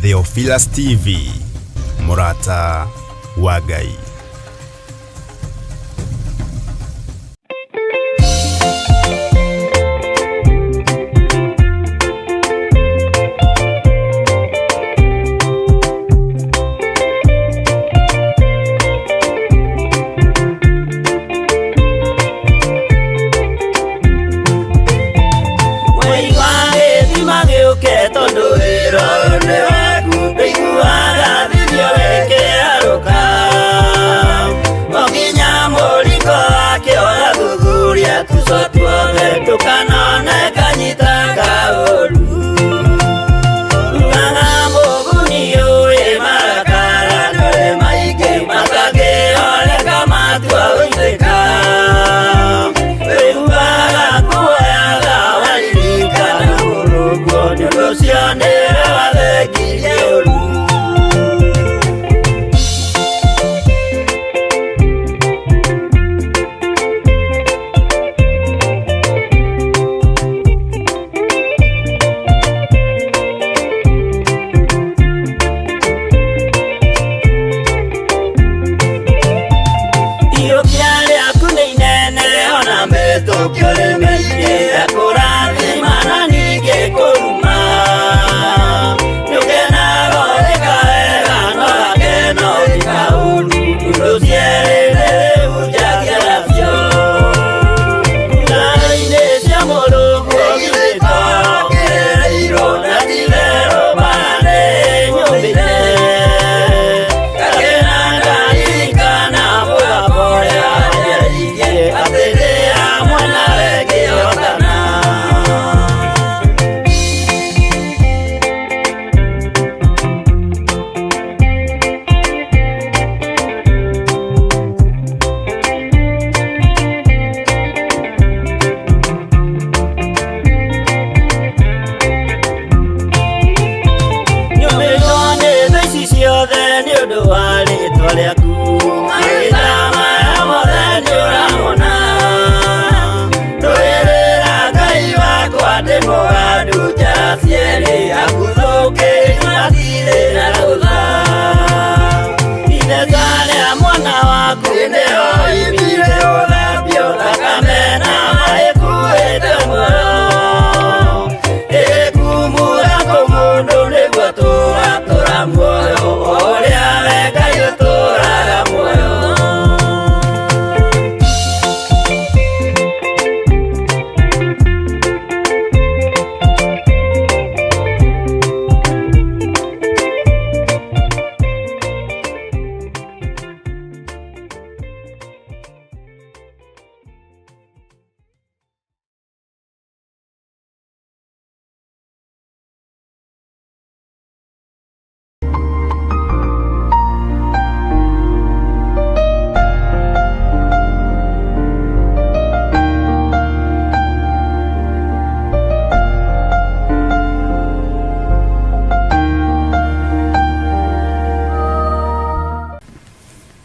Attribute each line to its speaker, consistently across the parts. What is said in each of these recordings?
Speaker 1: Theophilus TV, Murata wa Ngai.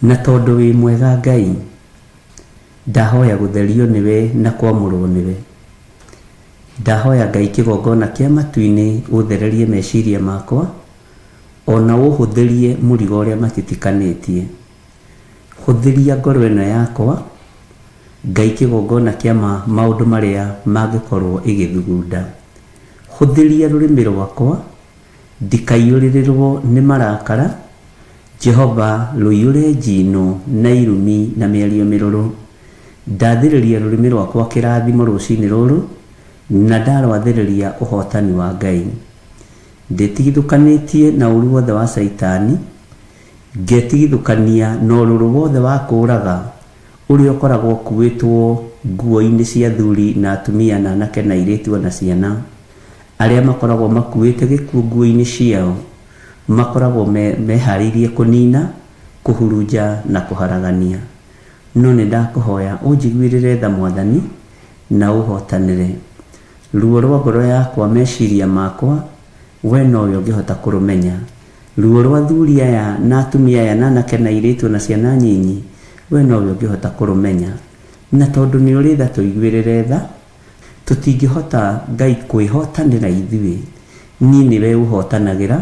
Speaker 2: Na tondu wi mwega Ngai, ndahoya gutherio niwe na kwamurwo niwe. Ndahoya Ngai kigongona kia matu-ini uthererie meciria makwa, ona uhuthirie murigo uria matitikanĩtie. Huthiria ngoro ĩno yakwa, Ngai kigongona kia maundu maria mangikorwo igithugunda. Huthiria rurimi rwakwa, ndikaiyũrĩrĩrwo ni marakara. Jehova rũiyũre njino na irumi na mĩario mĩrũrũ. Ndathĩrĩria rũrĩmĩ rwakwa kĩrathimo rũcinĩ rũrũ, na ndarwathĩrĩria ũhotani wa Ngai. Ndĩtigithũkanĩtie na ũru wothe wa Saitani, ngetigithũkania na ũrũrũ wothe wa kũũraga ũrĩa ũkoragwo ũkuĩtwo nguo-inĩ cia athuri na atumia na anake na airĩtu na ciana, arĩa makoragwo makuĩte gĩkuũ nguo-inĩ ciao, makoragwo meharĩirie kũnina, kũhurunja na kũharagania. No nĩ ndakũhoya ũnjiguĩrĩre tha Mwathani na ũhotanĩre. Ruo rwa ngoro yakwa, meciria makwa, we nowe ũngĩhota kũrũmenya. Ruo rwa athuri aya na atumia aya na anake na airĩtu na ciana nyinyi, we nowe ũngĩhota kũrũmenya. Na tondũ nĩ ũrĩ tha tũiguĩrĩre tha, tũtingĩhota Ngai kwĩhotanĩra ithuĩ. Niĩ nĩwe ũhotanagĩra,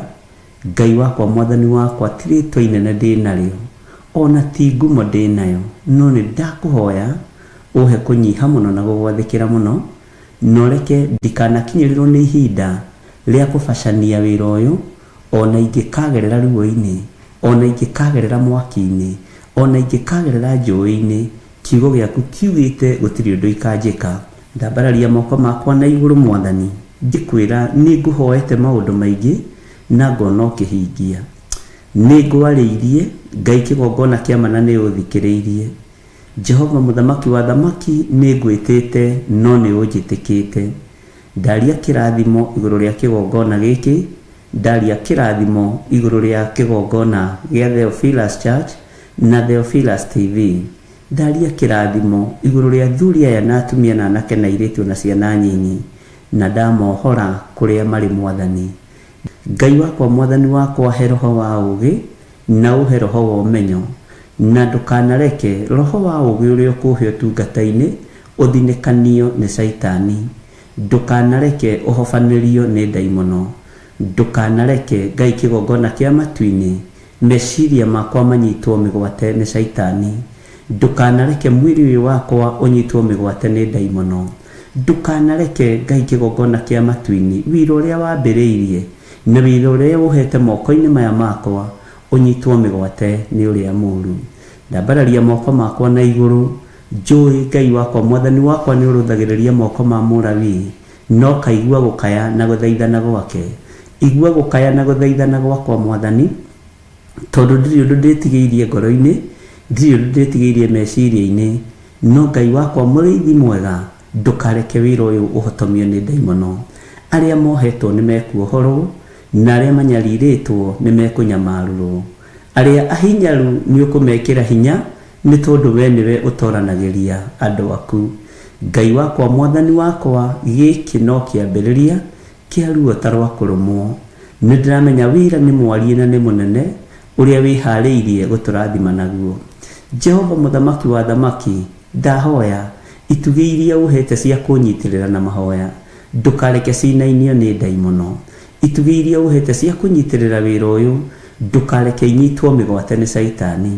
Speaker 2: Ngai wakwa mwathani wakwa ti rĩtwa inene ndĩ narĩo, ona ti ngumo ndĩ nayo, no nĩ ndakũhoya ũhe kũnyiha mũno na gũgwathĩkĩra mũno, no reke ndikanakinyĩrĩrwo nĩ ihinda rĩa kũbacania wĩra ũyũ, ona ingĩkagerera ruo-inĩ, ona ingĩkagerera mwaki-inĩ, ona ingĩkagerera njũĩ-inĩ, kiugo gĩaku kiugĩte gũtirĩ ũndũ ikanjĩka. Ndambararia moko makwa na igũrũ Mwathani, ngĩkwĩra nĩ ngũhoete maũndũ maingĩ na ngona ũkĩhingia. Nĩ ngwarĩirie Ngai kĩgongona kĩa mana nĩ ũthikĩrĩirie. Jehova mũthamaki wa thamaki nĩ ngwĩtĩte no nĩ ũnjĩtĩkĩte. Ndaria kĩrathimo igũrũ rĩa kĩgongona gĩkĩ, ndaria kĩrathimo igũrũ rĩa kĩgongona gĩa Theophilus Church na Theophilus TV. Ndaria kĩrathimo igũrũ rĩa athuri aya na atumia na anake na airĩtu na ciana nyinyi, na ndamohora kũrĩa marĩ Mwathani. Ngai wakwa mwathani wakwa, he roho wa ũgĩ na ũhe roho wa ũmenyo, na ndũkanareke roho wa ũgĩ ũrĩa ũkũhe ũtungata-inĩ ũthinĩkanio nĩ Saitani. Ndũkanareke ũhobanĩrio nĩ ndaimono. Ndũkanareke Ngai kĩgongona kĩa matu-inĩ meciria makwa manyitwo mĩgwate nĩ Saitani. Ndũkanareke mwĩrĩ ũyũ wakwa ũnyitwo mĩgwate nĩ ndaimono. Ndũkanareke Ngai kĩgongona kĩa matu-inĩ wĩra ũrĩa wambĩrĩirie na wĩra ũrĩa ũhete moko-inĩ maya makwa ũnyitwo mĩgwate nĩ ũrĩa mũũru. Ndambararia moko makwa na igũrũ, njũĩ Ngai wakwa mwathani wakwa nĩ ũrũthagĩrĩria moko ma Mũlawii, no kaigua gũkaya na gũthaithana gwake. Igua gũkaya na gũthaithana gwakwa Mwathani, tondũ ndirĩ ũndũ ndĩtigĩirie ngoro-inĩ, ndirĩ ũndũ ndĩtigĩirie meciria-inĩ, no Ngai wakwa mũrĩithi mwega, ndũkareke wĩra ũyũ ũhotomio nĩ ndaimono. Arĩa mohetwo nĩ mekuohorwo, na arĩa manyarirĩtwo nĩ mekũnyamarũrwo. Arĩa ahinyaru nĩ ũkũmekĩra hinya, nĩ tondũ we nĩwe ũtoranagĩria andũ aku. Ngai wakwa mwathani wakwa, gĩkĩ no kĩambĩrĩria kĩa ruo ta rwa kũrũmwo. Nĩ ndĩramenya wĩra nĩ mwarie na nĩ mũnene ũrĩa wĩharĩirie gũtũrathima naguo. Jehova mũthamaki wa thamaki, ndahoya itugĩ iria ũhete cia kũnyitĩrĩra na mahoya, ndũkareke cinainio nĩ ndaimono. Itugĩ iria ũhete cia kũnyitĩrĩra wĩra ũyũ, ndũkareke inyitwo mĩgwate nĩ Saitani.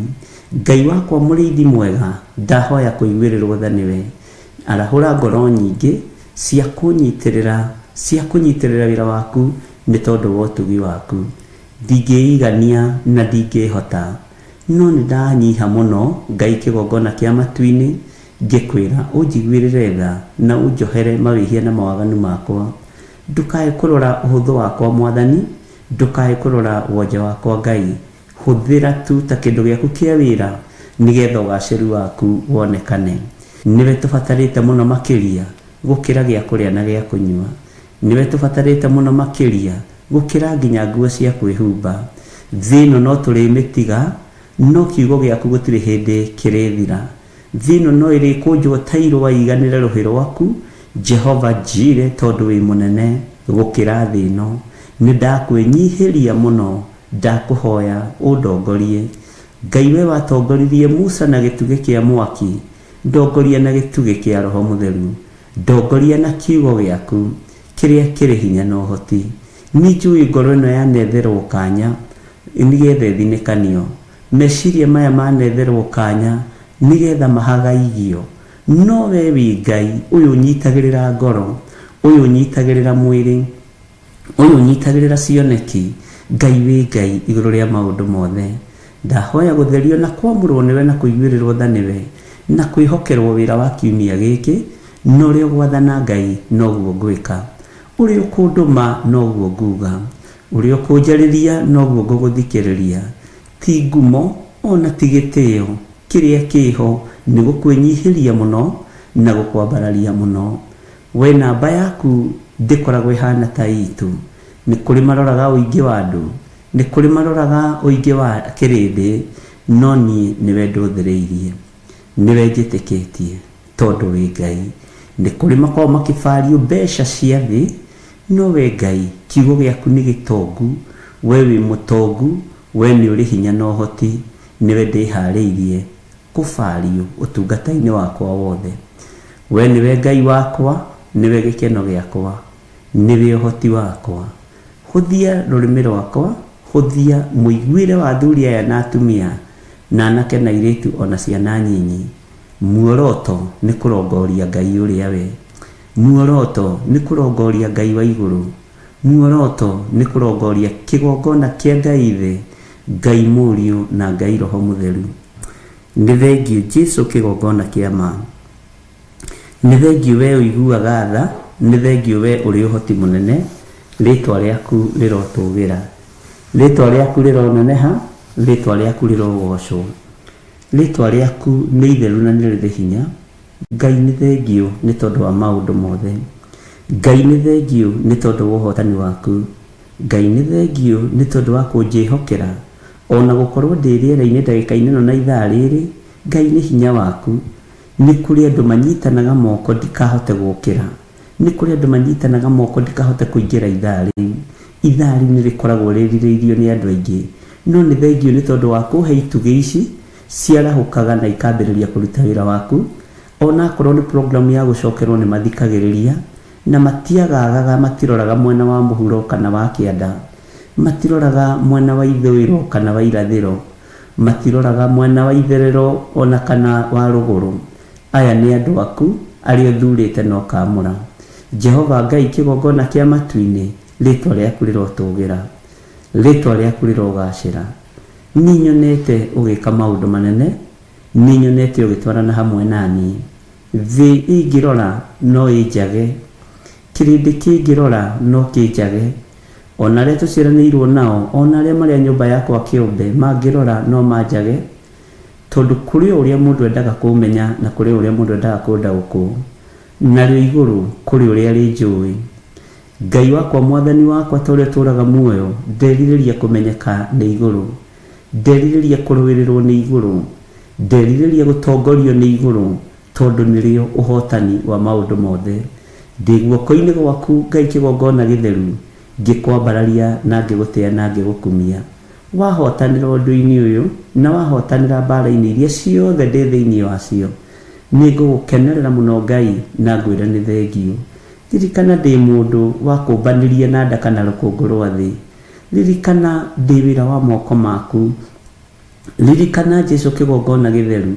Speaker 2: Ngai wakwa mũrĩithi mwega, ndahoya kũiguĩrĩrwo tha nĩwe. Arahũra ngoro nyingĩ cia kũnyitĩrĩra wĩra waku nĩ tondũ wa ũtugi waku. Ndingĩigania na ndingĩhota, no nĩ ndanyiha mũno Ngai kĩgongona kĩa matu-inĩ, ngĩkwĩra ũnjiguĩrĩre tha na ũnjohere mawĩhia na mawaganu makwa. Ndũkae kũrora ũhũthũ wakwa Mwathani, ndũkae kũrora wonje wakwa Ngai. Hũthĩra tu ta kĩndũ gĩaku kĩa wĩra, nĩgetha ũgacĩru waku wonekane. Nĩwe tũbatarĩte mũno makĩria gũkĩra gĩa kũrĩa na gĩa kũnyua. Nĩwe tũbatarĩte mũno makĩria gũkĩra nginya nguo cia kwĩhumba. Thĩ ĩno no tũrĩmĩtiga, no kiugo gĩaku gũtirĩ hĩndĩ kĩrĩthira. Thĩ ĩno no ĩrĩkũnjwo ta irũa iganĩre rũhĩ rwaku, Jehova Jireh, tondũ wĩ mũnene gũkĩra thĩ ĩno. Nĩ ndakwĩnyihĩria mũno, ndakũhoya ũndongorie. Ngai we watongoririe Musa na gĩtugĩ kĩa mwaki, ndongoria na gĩtugĩ kĩa Roho Mũtheru. Ndongoria na kiugo gĩaku kĩrĩa kĩrĩ hinya na ũhoti. Nĩ njũĩ ngoro ĩno yanetherwo kanya nĩgetha ĩthinĩkanio. Meciria maya manetherwo kanya nĩgetha mahagaigio. No we wĩ Ngai ũyũ ũnyitagĩrĩra ngoro, ũyũ ũnyitagĩrĩra mwĩrĩ, ũyũ ũnyitagĩrĩra cioneki. Ngai wĩ Ngai igũrũ rĩa maũndũ mothe. Ndahoya gũtherio na kwamũrwo nĩwe na kũiguĩrĩrwo tha nĩwe, na kwĩhokerwo wĩra wa kiumia gĩkĩ, no ũrĩa gwathana Ngai noguo ngwĩka. Ũrĩa ũkũndũma noguo nguga, ũrĩa ũkũnjarĩria noguo ngũgũthikĩrĩria. Ti ngumo ona ti gĩtĩo, kĩrĩa kĩho nĩ gũkwĩnyihĩria mũno na gũkwambararia mũno. We namba yaku ndĩkoragwo ĩhana ta itũ. Nĩ kũrĩ maroraga ũingĩ wa andũ, nĩ kũrĩ maroraga ũingĩ wa kĩrĩndĩ, no niĩ nĩwe ndũthĩrĩirie, nĩwe njĩtĩkĩtie tondũ wĩ Ngai. Nĩ kũrĩ makorwo makĩbario mbeca cia thĩ, no we Ngai kiugo gĩaku nĩ gĩtongu. We wĩ mũtongu, we nĩ ũrĩ hinya na ũhoti, nĩwe ndĩharĩirie kũbario ũtungata-inĩ wakwa wothe. We nĩwe Ngai wakwa, nĩwe gĩkeno gĩakwa, nĩwe ũhoti wakwa. Hũthia rũrĩmĩ rwakwa, huthia muiguire wa athuri aya na atumia na anake na airitu ona ciana nyinyi. Muoroto ni kurongoria Ngai uria we. Muoroto ni kurongoria Ngai wa iguru. Muoroto ni kurongoria kigongona kia Ngai thi, Ngai Muriu na Ngai Roho Mutheru. Nĩ thengiũ Jesu kigongona kia ma. Nĩ thengiũ we ũiguaga tha, nĩ thengiũ we ũrĩ ũhoti mũnene, rĩtwa rĩaku rĩrotũgĩra, rĩtwa rĩaku rĩroneneha, rĩtwa rĩaku rĩrogocwo, rĩtwa rĩaku nĩ itheru na nĩ rĩrĩ hinya. Ngai nĩ thengiũ nĩ tondũ wa maũndũ mothe. Ngai nĩ thengiũ nĩ tondũ wa ũhotani waku. Ngai nĩ thengiũ nĩ tondũ wa kũnjĩhokera ona gũkorwo ndĩ rĩera-inĩ ndagĩka-inĩ ĩno na ithaa rĩrĩ. Ngai nĩ hinya waku. Nĩ kũrĩ andũ manyitanaga moko ndikahote gũkĩra, nĩ kũrĩ andũ manyitanaga moko ndikahote kũingĩra ithaa rĩu. Ithaa rĩu nĩ rĩkoragwo rĩrirĩirio nĩ andũ aingĩ, no nĩ thengiũ nĩ tondũ wa kũhe itugĩ ici ciarahũkaga na ikambĩrĩria kũruta wĩra waku. Ona akorwo nĩ program ya gũcokerwo nĩ mathikagĩrĩria na matiagagaga, matiroraga mwena wa mũhuro kana wa kĩanda, matiroraga mwena wa ithũĩro kana wa irathĩro, matiroraga mwena wa itherero ona kana wa rũgũrũ. Aya nĩ andũ aku arĩa ũthurĩte na ũkamũra. Jehova Ngai kĩgongona kĩa matu-inĩ, rĩtwa rĩaku rĩrotũgĩra, rĩtwa rĩaku rĩrogacĩra. Nĩ nyonete ũgĩka maũndũ manene, nĩ nyonete ũgĩtwarana hamwe nani. Thĩ ingĩrora no ĩnjage, kĩrĩndĩ kĩngĩrora no kĩnjage, ona arĩa tũciaranĩirwo nao, ona arĩa marĩa nyũmba yakwa kĩũmbe mangĩrora no manjage, tondũ kũrĩ ũrĩa mũndũ endaga kũmenya na kũrĩ ũrĩa mũndũ endaga kũndaũkwo, narĩo igũrũ kũrĩ ũrĩa rĩnjũĩ. Ngai wakwa, mwathani wakwa, ta ũrĩa tũraga muoyo, nderirĩria kũmenyeka nĩ igũrũ, nderirĩria kũrũĩrĩrwo nĩ igũrũ, nderirĩria gũtongorio nĩ igũrũ, tondũ nĩrĩo ũhotani wa maũndũ mothe. Ndĩ guoko-inĩ gwaku Ngai kĩgongona gĩtheru, ngĩkwambararia na ngĩgũtĩa na ngĩgũkumia. Wahotanĩra ũndũ-inĩ ũyũ na wahotanĩra mbara-inĩ iria ciothe ndĩ thĩinĩ wacio, nĩ ngũgũkenerera mũno Ngai na ngwĩre nĩ thengiũ. Ririkana ndĩ mũndũ wa kũmbanĩria na nda kana rũkũngũ rwa thĩ. Ririkana ndĩ wĩra wa moko maku. Ririkana Jesu kĩgongona gĩtheru,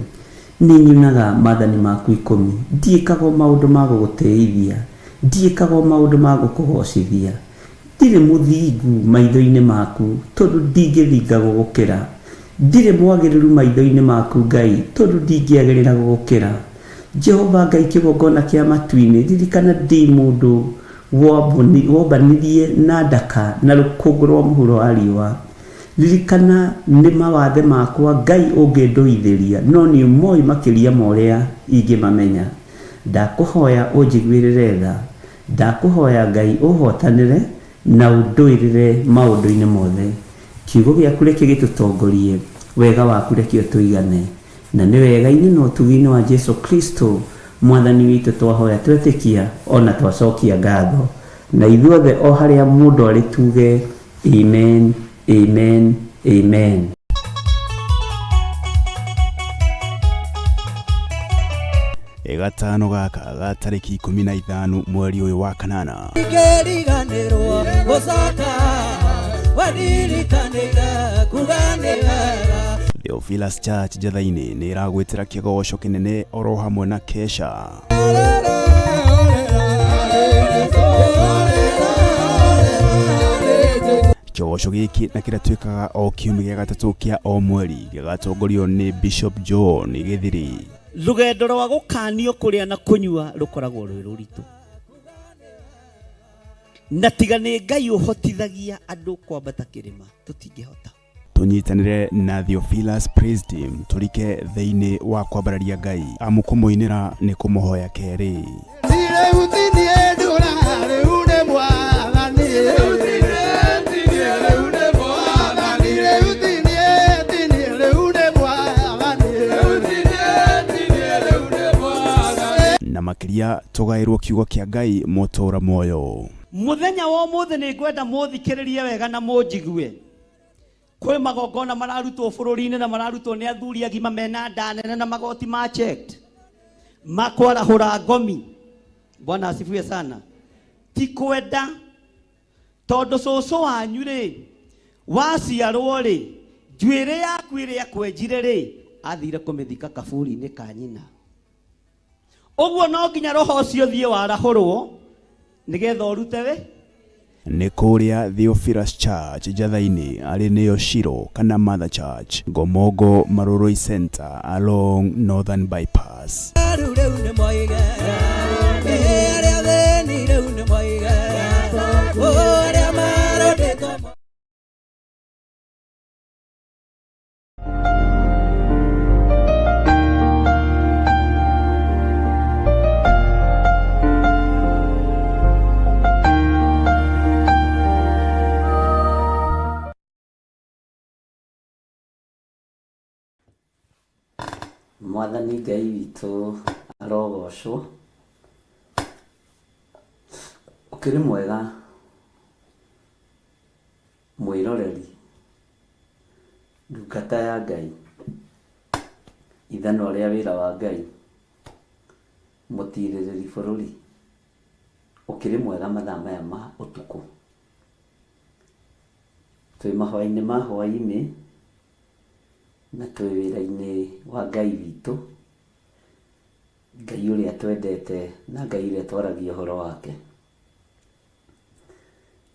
Speaker 2: nĩ nyunaga maathani maku 10. Ndiĩkaga maũndũ ma gũgũtĩithia, ndiĩkaga maũndũ ma gũkũgocithia. Ndirĩ mũthingu maitho-inĩ maku tondũ ndingĩthinga gũgũkĩra. Ndirĩ mwagĩrĩru maitho-inĩ maku Ngai tondũ ndingĩagĩrĩra gũgũkĩra. Jehova Ngai kĩgongona kĩa matu-inĩ, ririkana ndĩ mũndũ wombanĩrie na ndaka na rũkũngũ rwa mũhuro wa riũa. Ririkana nĩ mawathe makwa Ngai ũngĩndũithĩria, no nĩ ũmoĩ makĩria ma ũrĩa ingĩmamenya. Ndakũhoya ũnjiguĩrĩre tha, ndakũhoya Ngai ũhotanĩre na ũndũĩrĩre maũndũ-inĩ mothe. Kiugo gĩaku reke gĩtũtongorie, wega waku reke ũtũigane, na nĩ wega-inĩ na ũtugi-inĩ wa Jesu Kristo mwathani witũ twahoya twetĩkia ona twacokia ngatho. Na ithuothe o harĩa mũndũ arĩ tuge amen, amen, amen.
Speaker 1: Gatano gaka ga tarĩki 15 mweri ũyũ wa kanana.
Speaker 3: Ngeriganĩrwo gũcoka wanirikanĩra kuganĩra.
Speaker 1: Theophilus Church Njathainĩ nĩ ĩragwĩtĩra kĩgoco kĩnene oro hamwe na kesha. Kĩgoco gĩkĩ na kĩratuĩkaga o kiumia gĩa gatatũ kĩa o mweri, gĩgatongorio nĩ Bishop John Gĩthiri.
Speaker 4: Rũgendo rwa gũkanio kũrĩa na kũnyua rũkoragwo rwĩ rũritũ, na tiga nĩ Ngai ũhotithagia andũ kwambata kĩrĩma, tũtingĩhota.
Speaker 1: Tũnyitanĩre na Theophilus Praise Team tũrike thĩinĩ wa kwambararia Ngai, amũkũmũinĩra nĩ kũmũhoya kerĩ. Na makĩria tũgaĩrwo kiugo kĩa Ngai mũtũra muoyo.
Speaker 4: Mũthenya wa ũmũthĩ nĩ ngwenda mũthikĩrĩrie wega na mũnjigue. Kwĩ magongona mararutwo bũrũri-inĩ na mararutwo nĩ athuri agima mena nda nene na magoti ma checked, makwarahũra ngomi. Bwana asifiwe sana. Ti kwenda tondũ cũcũ wanyu rĩ, waciarwo rĩ njuĩrĩ yaku ĩrĩa akwenjire rĩ athire kũmĩthika kaburi-inĩ ka nyina. Ũguo no nginya roho ũcio thiĩ warahũrwo nĩgetha ũrute wĩ.
Speaker 1: Nĩ kũrĩa Theophilus Church Njatha-inĩ arĩ nĩyo Shiro kana Mother Church, Ngomongo Maroroi Center along Northern Bypass.
Speaker 3: Rĩu nĩ moiga arĩa thĩni rĩu nĩ moiga ũrĩa marotĩtwo.
Speaker 2: Mwathani Ngai witũ arogocwo. Ũkĩrĩ mwega mwĩroreri, ndungata ya Ngai, ithano rĩa wĩra wa Ngai, mũtiirĩrĩri bũrũri. Ũkĩrĩ mwega mathaa maya ma ũtukũ, twĩ mahoya-inĩ ma hwaĩ-inĩ na twĩ wĩra-inĩ wa Ngai witũ, Ngai ũrĩa twendete na Ngai ũrĩa twaragia ũhoro wake.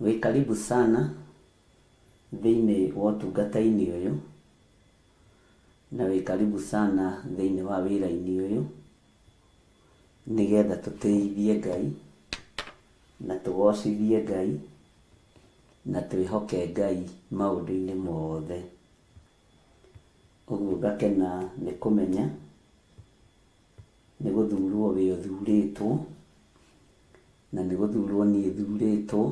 Speaker 2: Wĩ karibu sana thĩinĩ wa ũtungata-inĩ ũyũ, na wĩ karibu sana thĩinĩ wa wĩra-inĩ ũyũ, nĩgetha tũtĩithie Ngai na tũgocithie Ngai na twĩhoke Ngai maũndũ-inĩ mothe. Ũguo ngakena nĩ kũmenya nĩ gũthurwo wĩ ũthurĩtwo, na nĩ gũthurwo niĩ thurĩtwo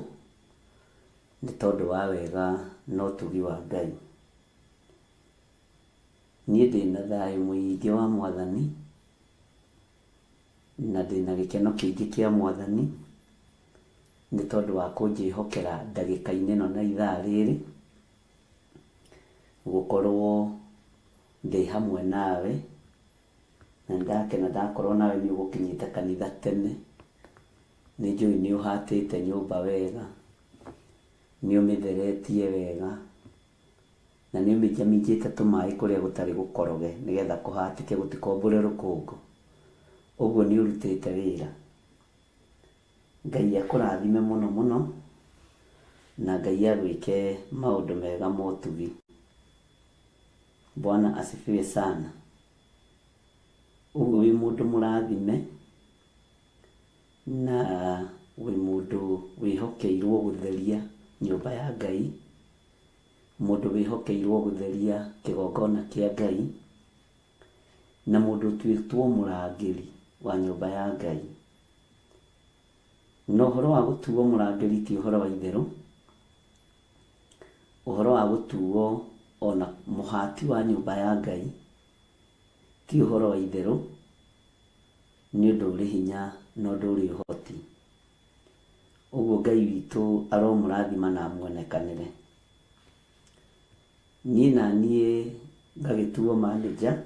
Speaker 2: nĩ tondũ wa wega na ũtugi wa Ngai. Niĩ ndĩna thayũ mũingĩ wa Mwathani na ndĩna gĩkeno kĩingĩ kĩa Mwathani nĩ tondũ wa kũnjĩhokera ndagĩka-inĩ ĩno na ithaa rĩrĩ gũkorwo ndĩ hamwe nawe, na ndakena ndakorwo nawe nĩ ũgũkinyĩte kanitha tene. Nĩ njũĩ nĩ ũhatĩte nyũmba wega, nĩ ũmĩtheretie wega, na nĩ ũmĩnjaminjĩte tũmaĩ kũrĩa gũtarĩ gũkoroge nĩgetha kũhatĩke gũtikombũre rũkũngũ. Ũguo nĩ ũrutĩte wĩra. Ngai akũrathime mũno mũno na Ngai agwĩke maũndũ mega ma ũtugi. Bwana asifiwe sana. Ũguo wĩ mũndũ mũrathime na wĩ mũndũ wĩhokeirwo gũtheria nyũmba ya Ngai, mũndũ wĩhokeirwo gũtheria kĩgongona kĩa Ngai, na mũndũ ũtuĩtwo mũrangĩri wa nyũmba ya Ngai. No ũhoro wa gũtuo mũrangĩri ti ũhoro wa itherũ, ũhoro wa gũtuo ona mũhati wa nyũmba ya Ngai ti ũhoro wa itherũ, nĩ ũndũ ũrĩ hinya na ũndũ ũrĩ ũhoti. Ũguo Ngai witũ aromũrathima na muonekanĩre. Niĩ na niĩ ngagĩtuo manager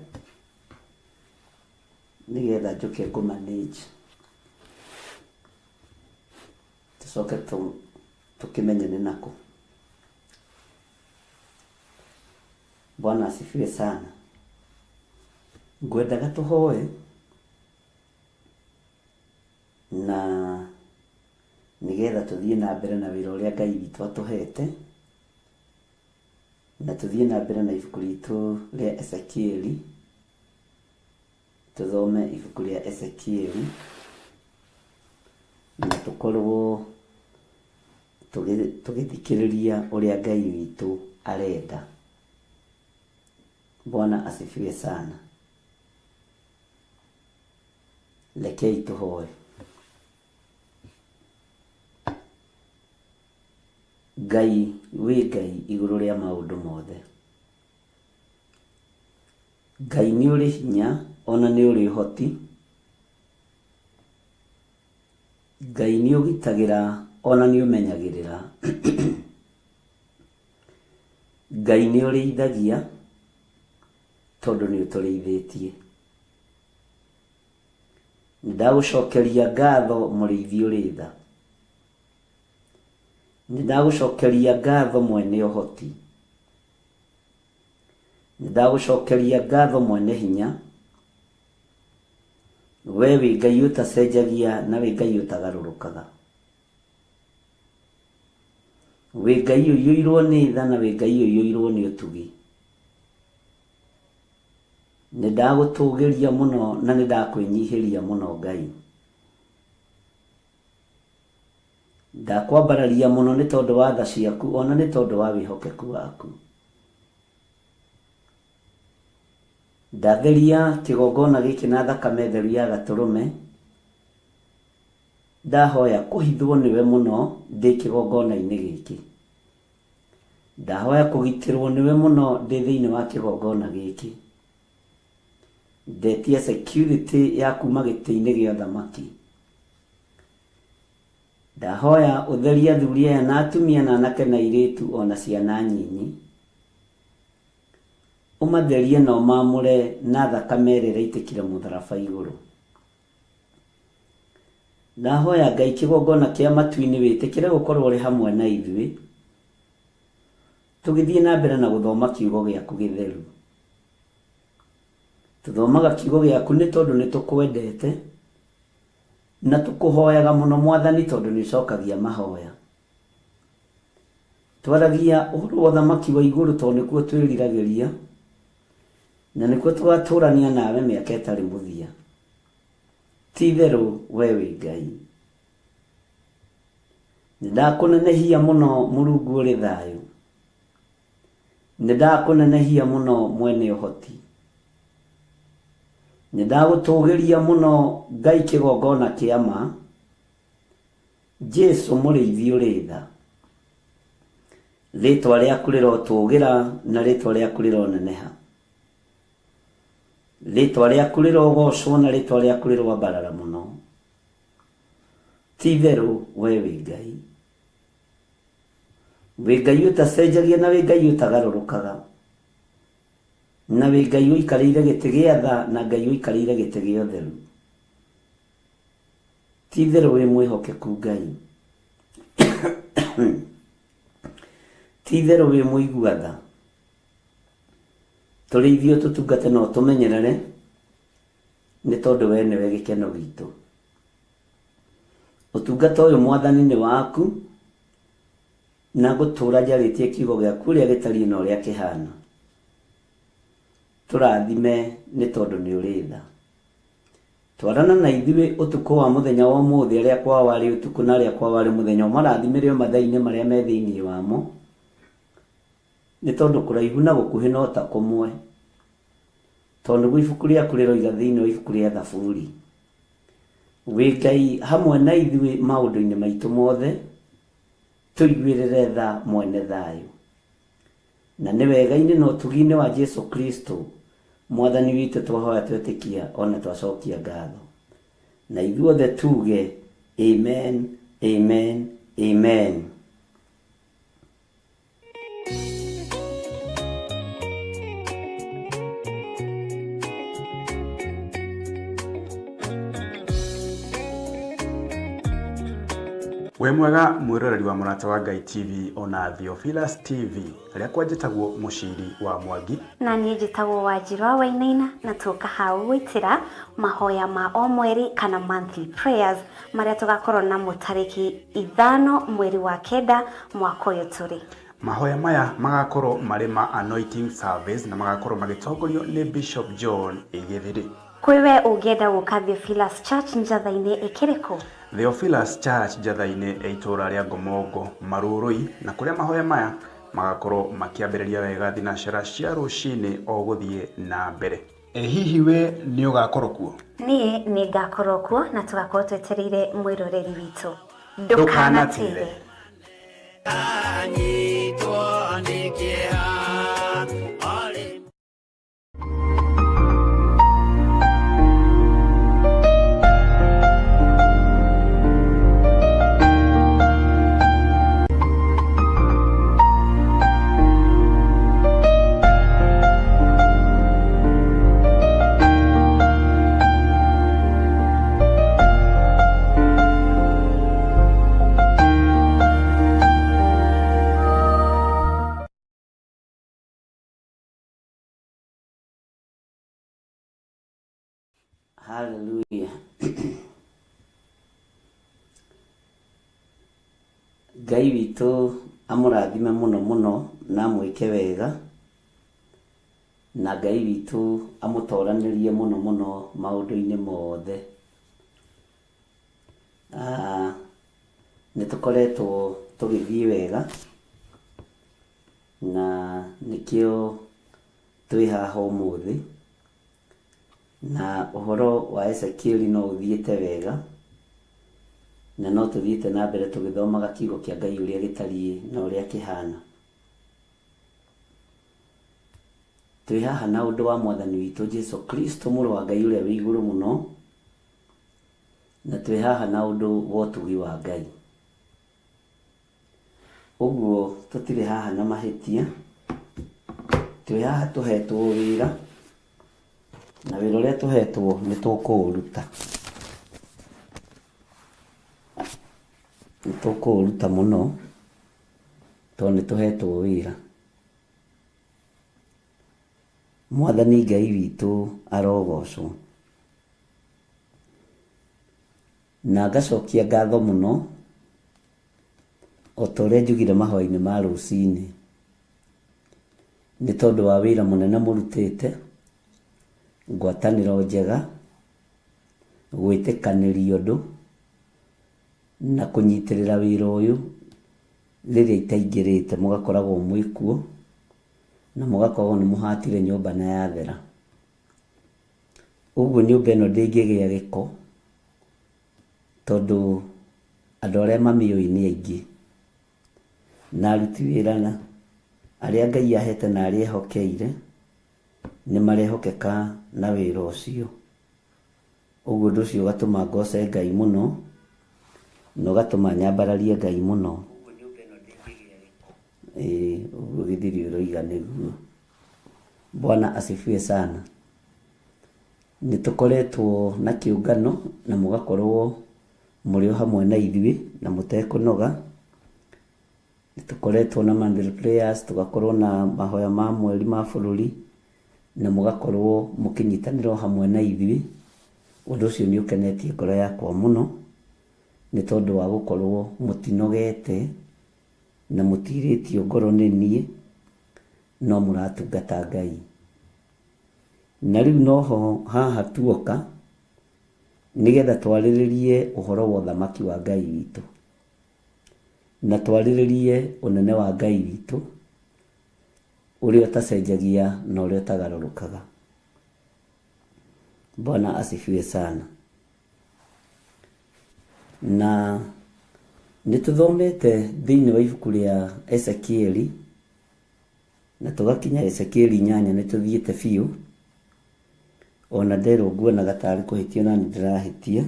Speaker 2: nĩgetha njũke kũmanage, tũcoke tũkĩmenye nĩ nakũ. Bwana asifiwe sana. Ngwendaga tũhoe na nĩgetha tũthiĩ na mbere na wĩra ũrĩa Ngai witũ atũhete, na tũthiĩ na mbere na ibuku ritũ rĩa Ezekieli, tũthome ibuku rĩa Ezekieli na tũkorwo tũgĩthikĩrĩria ũrĩa Ngai witũ arenda. Bwana asifiwe sana. Rekei tũhoe. Ngai wĩ Ngai igũrũ rĩa maũndũ mothe. Ngai nĩ ũrĩ hinya ona nĩ ũrĩ ũhoti. Ngai nĩ ũgitagĩra ona nĩ ũmenyagĩrĩra. Ngai nĩ ũrĩithagia tondũ nĩ ũtũrĩithĩtie. Nĩndagũcokeria ngatho mũrĩithi ũrĩ tha. Nĩndagũcokeria ngatho mwene ũhoti Ndagucokeria ngatho mwene hinya, we wĩ Ngai ũtacenjagia na wĩ Ngai ũtagarũrũkaga, wĩ Ngai ũiyũirwo nĩ tha na wĩ Ngai ũiyũirwo nĩ ũtugi. Nĩ ndagũtũgĩria mũno na nĩ ndakwĩnyihĩria mũno Ngai. Ndakwambararia mũno nĩ tondũ wa tha ciaku, ona nĩ tondũ wa wĩhokeku waku. Ndatheria kĩgongona gĩkĩ na thakame theru ya Gatũrũme, ndahoya kũhithwo nĩwe mũno ndĩ kĩgongona-inĩ gĩkĩ. Ndahoya kũgitĩrwo nĩwe mũno ndĩ thĩinĩ wa kĩgongona gĩkĩ. Ndetia security ya kuma gĩtĩ-inĩ gĩa ũthamaki. Ndahoya ũtheria athuri aya na atumia na anake na airĩtu ona ciana nyinyi. Ũmatherie na ũmamũre na thakame ĩrĩa ĩraitĩkire mũtharaba igũrũ. Ndahoya Ngai kĩgongona kĩa matu-inĩ wĩtĩkĩre gũkorwo ũrĩ hamwe na ithuĩ, tũgĩthiĩ na mbere na gũthoma kiugo gĩaku gĩtheru. Tũthomaga kiugo gĩaku nĩ tondũ nĩ tũkwendete na tũkũhoyaga mũno Mwathani tondũ nĩ ũcokagia mahoya. Twaragia ũhoro wa ũthamaki wa igũrũ tondũ nĩkuo twĩriragĩria na nĩkuo tũgatũrania nawe mĩaka ĩtarĩ mũthia. Ti-itherũ we wĩ Ngai. Nĩ ndakũnenehia mũno Mũrungu ũrĩ thayũ. Nĩ ndakũnenehia mũno mwene ũhoti. Nĩ ndagũtũgĩria mũno Ngai kĩgongona kĩa ma, Jesu mũrĩithi ũrĩ tha. Rĩtwa rĩaku rĩrotũgĩra na rĩtwa rĩaku rĩroneneha. Rĩtwa rĩaku rĩrogocwo na rĩtwa rĩaku rĩroambarara mũno. Ti-itherũ we wĩ Ngai. Wĩ Ngai ũtacenjagia na wĩ Ngai ũtagarũrũkaga. Na wĩ Ngai ũikarĩire gĩtĩ gĩa tha na Ngai ũikarĩire gĩtĩ gĩa ũtheru. Ti-itherũ wĩ mwĩhokeku Ngai. Ti-itherũ wĩ mũigua tha. Tũrĩithio tũtungate no tũmenyerere nĩ tondũ we nĩwe gĩkeno gitũ. Ũtungata ũyũ Mwathani nĩ waku na ngũtũũra njarĩtie kiugo gĩaku ũrĩa gĩtariĩ na ũrĩa kĩhana. Tũrathime nĩ tondũ nĩ ũrĩ tha. Twarana na ithuĩ ũtukũ wa mũthenya wa ũmũthĩ, arĩa kwao warĩ ũtukũ na arĩa kwao warĩ mũthenya, ũmarathimĩre o mathaa-inĩ marĩa me thĩinĩ wamo, nĩ tondũ kũraihu na gũkuhĩ no ta kũmwe. Tondũ nĩguo ibuku rĩaku rĩroiga thĩinĩ wa ibuku rĩa Thaburi, wĩ Ngai hamwe na ithuĩ maũndũ-inĩ maitũ mothe, tũiguĩrĩre tha mwene thayũ. Na nĩ wega-inĩ na ũtugi-inĩ wa Jesu Kristo Mwathani witũ twahoya twetĩkia ona twacokia ngatho. Na ithuothe tuge amen, amen, amen.
Speaker 1: We mwega mwĩroreri wa Mũrata wa Ngai TV ona Theophilus TV, rĩakwa njĩtagwo Mũciri wa Mwangi
Speaker 5: na niĩ njĩtagwo Wanjiru wa Wainaina, na tũka hau gwĩtĩra mahoya ma o mweri kana monthly prayers marĩa tũgakorwo namo tarĩki 5 mweri wa kenda mwaka ũyũ tũrĩ.
Speaker 1: Mahoya maya magakorwo marĩ ma anointing service na magakorwo magĩtongorio nĩ Bishop John Igithiri.
Speaker 5: Kwĩwe ũngĩenda gũka Theophilus Church njatha-inĩ ĩkĩrĩkũ?
Speaker 1: Theophilus Church njatha-inĩ itũũra rĩa Ngomongo Marũrũi, na kũrĩa mahoya maya magakorwo makĩambĩrĩria wega thinacara cia rũcinĩ o gũthiĩ na mbere. Hihi we nĩ ũgakorwo kuo?
Speaker 5: Niĩ nĩ ngakorwo kuo na tũgakorwo twetereire mwĩroreri witũ. Ndũkanatĩre.
Speaker 2: Hallelujah. Ngai witũ amũrathime mũno mũno na amwĩke wega, na Ngai witũ amũtoranĩrie mũno mũno maũndũ-inĩ mothe. Nĩtũkoretwo tũgĩthiĩ wega na nĩkĩo twĩ haha ũmũthĩ, na ũhoro wa Ezekieli no ũthiĩte wega, na no tũthiĩte na mbere tũgĩthomaga kiugo kĩa Ngai ũrĩa gĩtariĩ na ũrĩa kĩhana. Twĩ haha na ũndũ wa Mwathani witũ Jesũ Kristo mũrũ wa Ngai ũrĩa wĩ igũrũ mũno, na twĩ haha na ũndũ wa ũtugi wa Ngai. Ũguo tũtirĩ haha na mahĩtia, twĩ haha tũhetwo wĩra, na wĩra ũrĩa tũhetwo nĩ tũkũũruta. Nĩ tũkũũruta mũno tondũ nĩ tũhetwo wĩra. Mwathani Ngai witũ arogocwo. Na ngacokia ngatho mũno o ta ũrĩa njugire mahoya-inĩ ma rũcinĩ, nĩ tondũ wa wĩra mũnene mũrutĩte, ngwatanĩro njega, gwĩtĩkanĩria ũndũ na kũnyitĩrĩra wĩra ũyũ rĩrĩa itaingĩrĩte mũgakoragwo mwĩkuo na mũgakorwo nĩ mũhatire nyũmba na yathera. Ũguo nyũmba ĩno ndĩngĩgĩa gĩko tondũ andũ arĩa mamĩũĩ nĩ aingĩ, na aruti wĩra na arĩa Ngai ahete na arĩa ehokeire nĩ marehokeka na wĩra ũcio. Ũguo ũndũ ũcio ũgatũma ngoce Ngai mũno na ũgatũma nyambararie Ngai mũno. Ũguo gĩthiri ũroiga nĩguo. Bwana asifiwe sana. Nĩtũkoretwo na kĩũngano na mũgakorwo mũrĩ o hamwe na ithuĩ na mũtekũnoga. Nĩtũkoretwo na monthly prayers, tũgakorwo na mahoya ma mweri ma bũrũri, na mũgakorwo mũkĩnyitanĩra hamwe na ithuĩ. Ũndũ ũcio nĩ ũkenetie ngoro yakwa mũno, nĩ tondũ wa gũkorwo mũtinogete na mũtirĩtio ngoro nĩ niĩ, no mũratungata Ngai. Na rĩu noho haha tuoka nĩgetha twarĩrĩrie ũhoro wa ũthamaki wa Ngai witũ, na twarĩrĩrie ũnene wa Ngai witũ ũrĩa ũtacenjagia na ũrĩa ũtagarũrũkaga. Bwana asifiwe sana. Na nĩtũthomete thĩinĩ wa ibuku rĩa Ezekieli, na tũgakinya Ezekieli 8 nĩtũthiĩte biũ, ona nderwo nguonaga tarĩ kũhĩtia na nĩndĩrahĩtia,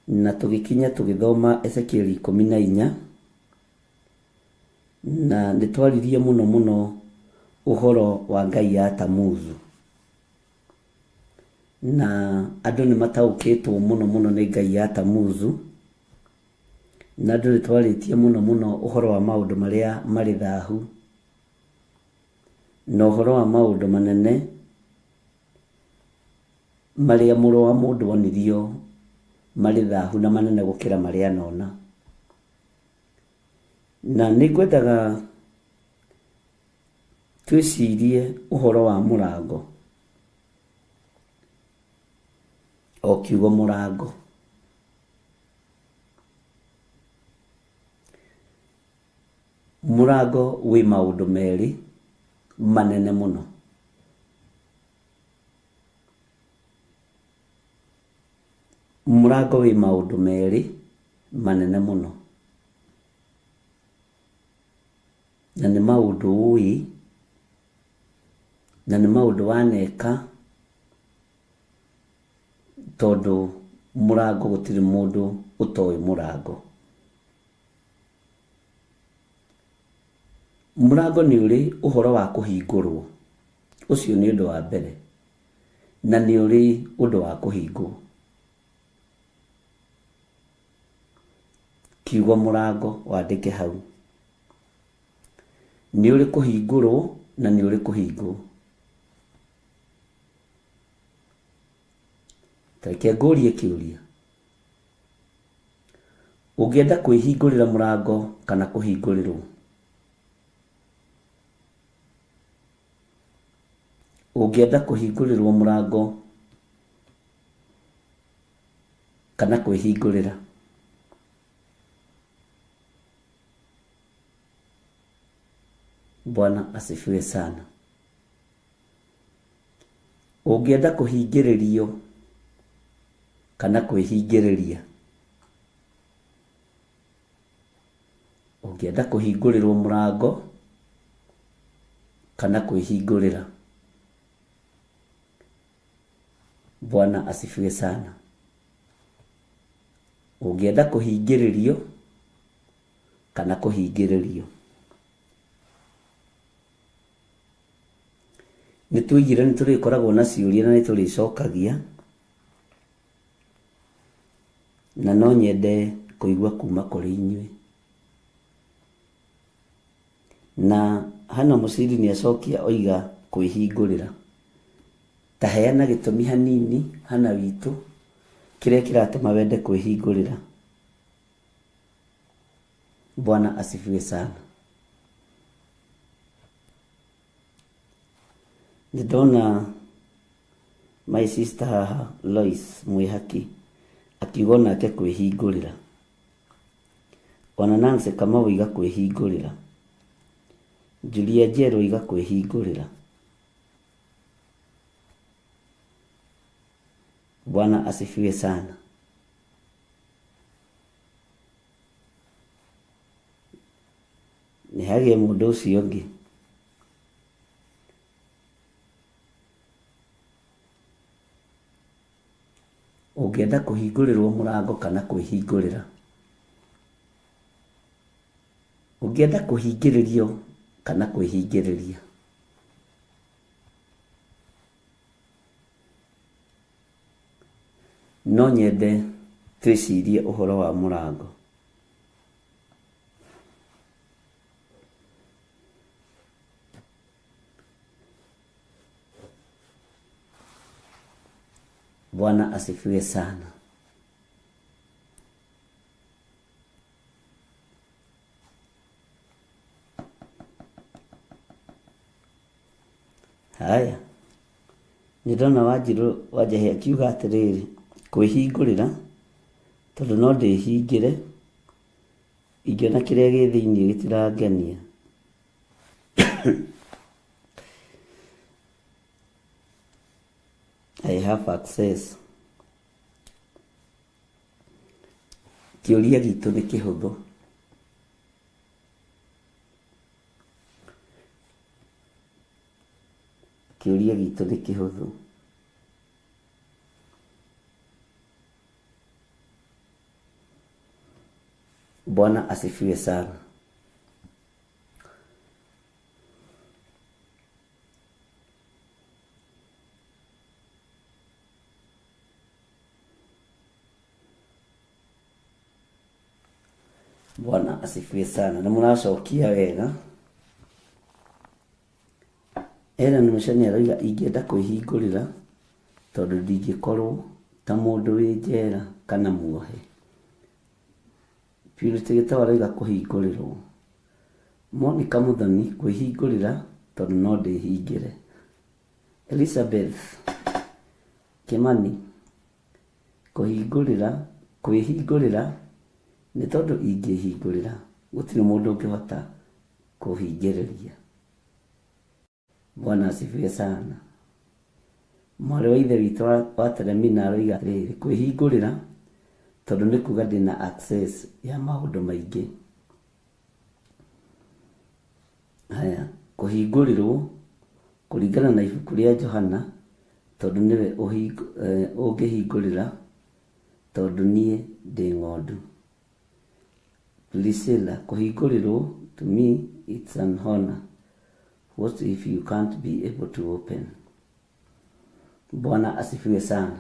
Speaker 2: na tũgĩkinya tũgĩthoma Ezekieli 14, na nĩtwaririe mũno mũno ũhoro wa Ngai ya Tamuzu, na andũ nĩmataũkĩtwo mũno mũno nĩ Ngai ya Tamuzu, na andũ nĩtwarĩtie mũno mũno ũhoro wa maũndũ marĩa marĩ thahu, na ũhoro wa maũndũ manene marĩa mũrũ wa mũndũ onirio marĩ thahu na manene gũkĩra marĩa anona. Na nĩngwendaga twĩcirie ũhoro wa mũrango, o kiugo mũrango. Mũrango wĩ maũndũ merĩ manene mũno. Mũrango wĩ maũndũ merĩ manene mũno, na nĩ maũndũ ũĩ, na nĩ maũndũ waneka, tondũ mũrango gũtirĩ mũndũ ũtoĩ mũrango. Mũrango nĩ ũrĩ ũhoro wa kũhingũrwo, ũcio nĩ ũndũ wa mbere, na nĩ ũrĩ ũndũ wa kũhingwo. Kiugo mũrango wandĩke hau. Nĩ ũrĩ kũhingũrwo na nĩ ũrĩ kũhingwo. Tareke ngũrie kĩũria. Ũngĩenda kwĩhingũrĩra mũrango kana kũhingũrĩrwo? Ũngĩenda kũhingũrĩrwo mũrango kana kwĩhingũrĩra? Bwana asifiwe sana. Ũngĩenda kũhingĩrĩrio kana kwĩhingĩrĩria? Ũngĩenda kũhingũrĩrwo mũrango kana kwĩhingũrĩra? Bwana asifiwe sana. Ũngĩenda kũhingĩrĩrio kana kũhingĩrĩrio? Nĩtũigire nĩtũrĩkoragwo na ciũria na nĩtũrĩcokagia, na no nyende kũigua kuma kũrĩ inyuĩ. Na hana mũciri nĩacokia oiga kwĩhingũrĩra. Ta heana gĩtũmi hanini hana witũ kĩrĩa kĩratũma wende kwĩhingũrĩra. Bwana asifiwe sana. Nĩndona my sister haha Lois Mwĩhaki akiuga nake kwĩhingũrĩra. Ona Nancy Kamau oiga kwĩhingũrĩra. Julia Njero oiga kwĩhingũrĩra. Bwana asifiwe sana. Nĩhagĩe mũndũ ũcio ũngĩ. Ũngĩenda kũhingũrĩrwo mũrango kana kwĩhingũrĩra? Ũngĩenda kũhingĩrĩrio kana kwĩhingĩrĩria? No nyende twĩcirie ũhoro wa mũrango. Bwana asifiwe sana. Haya, nĩndona Wanjirũ Wanjahĩ akiuga atĩrĩrĩ, kwĩhingũrĩra tondũ no ndĩhingĩre, ingĩona kĩrĩa gĩ thĩiniĩ gĩtirangenia. I have access. Kĩũria gitũ nĩ kĩhũthũ. Kĩũria gitũ nĩ kĩhũthũ. Bwana asifiwe sana. Bwana asifiwe sana. Na mũracokia wega. Ellen Mũcene aroiga ingĩenda kwĩhingũrĩra tondũ ndingĩkorwo ta mũndũ wĩ njera kana muohe. Purity Gĩtaũ aroiga kũhingũrĩrwo. Monica Mũthoni kwĩhingũrĩra tondũ no ndĩhingĩre. Elizabeth Kimani kwĩhingũrĩra nĩ tondũ ingĩhingũrĩra gũtirĩ mũndũ ũngĩhota kũhingĩrĩria. Bwana asifiwe sana. Mwarĩ wa ithe witũ wa Teremina aroiga atĩrĩrĩ, kwĩhingũrĩra tondũ nĩ kuga ndĩna access ya maũndũ maingĩ. Haya, kũhingũrĩrwo kũringana na ibuku rĩa Johana tondũ nĩwe ũngĩhingũrĩra tondũ niĩ ndĩ ng'ondu. Priscilla, kũhingũrĩrwo to me it's an honor. What if you can't be able to open? Bwana asifiwe sana.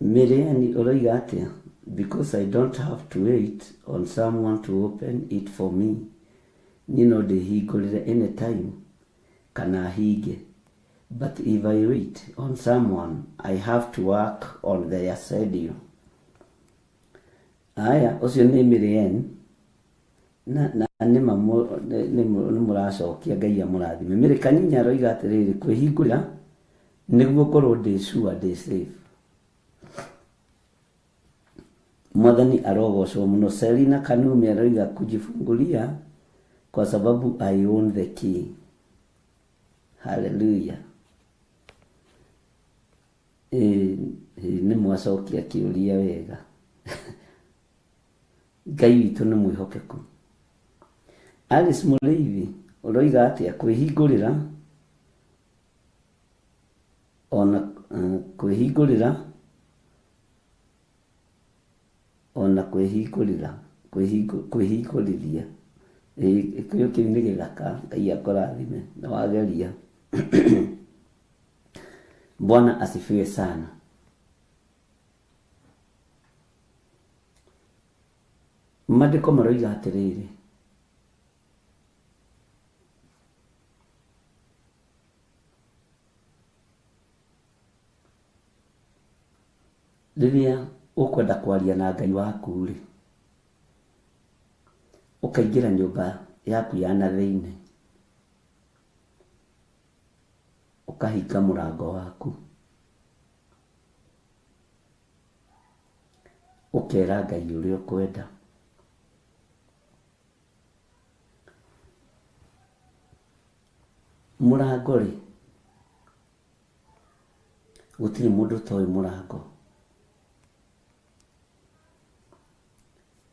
Speaker 2: Miriam oiga atĩa, because I don't have to wait on someone to open it for me. Niĩ no ndĩhingũrĩre anytime kana hinge But if I wait on someone, I have to work on their schedule. Aya, ucio nĩ Miriam na nĩ mũracokia Ngai amũrathime. Mĩrĩ Kanyinya aroiga atĩrĩrĩ, kwĩhingũra nĩguo korwo ndĩ sure ndĩ safe. Mwathani arogocwo mũno. Selina Kanumi aroiga kujifungulia kwa sababu I own the key. Hallelujah. Nĩ mwacokia kĩũria wega. Ngai witũ nĩ mwĩhokeku. Alice Mũrĩithi ũroiga atĩa, kwĩhingũrĩra ona kwĩhingũrĩra ona kwĩhingũrĩria. Kĩu nĩ gĩthaka. Ngai akũrathime na wageria. Bwana asifiwe sana. Maandĩko maroiga atĩrĩrĩ, rĩrĩa ũkwenda kwaria na Ngai waku rĩ, ũkaingĩra nyũmba yaku ya na thĩinĩ, ũkahinga mũrango waku, ũkera Ngai ũrĩa ũkwenda. Mũrango rĩ, gũtirĩ mũndũ toĩ mũrango.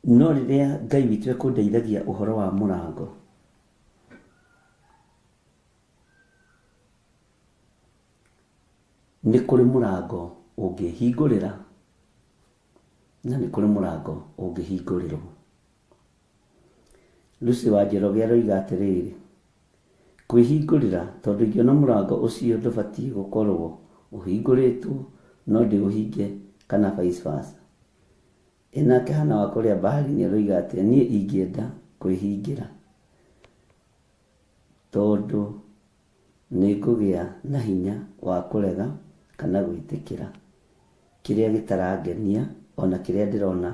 Speaker 2: No rĩrĩa Ngai witũ ekũndeithagia ũhoro wa mũrango, nĩ kũrĩ mũrango ũngĩhingũrĩra na nĩ kũrĩ mũrango ũngĩhingũrĩrwo. Lucy wa Njoroge aroiga atĩrĩrĩ, kwĩhingũrĩra tondũ ingĩona mũrango ũcio ndũbatiĩ gũkorwo ũhingũrĩtwo no ndĩũhinge kana vice versa. Nake Hana wa kũrĩa Bahari nĩ aroiga atĩ niĩ ingĩenda kwĩhingĩra tondũ nĩ ngũgĩa na hinya wa kũrega kana gwĩtĩkĩra kĩrĩa gĩtarangenia ona kĩrĩa ndĩrona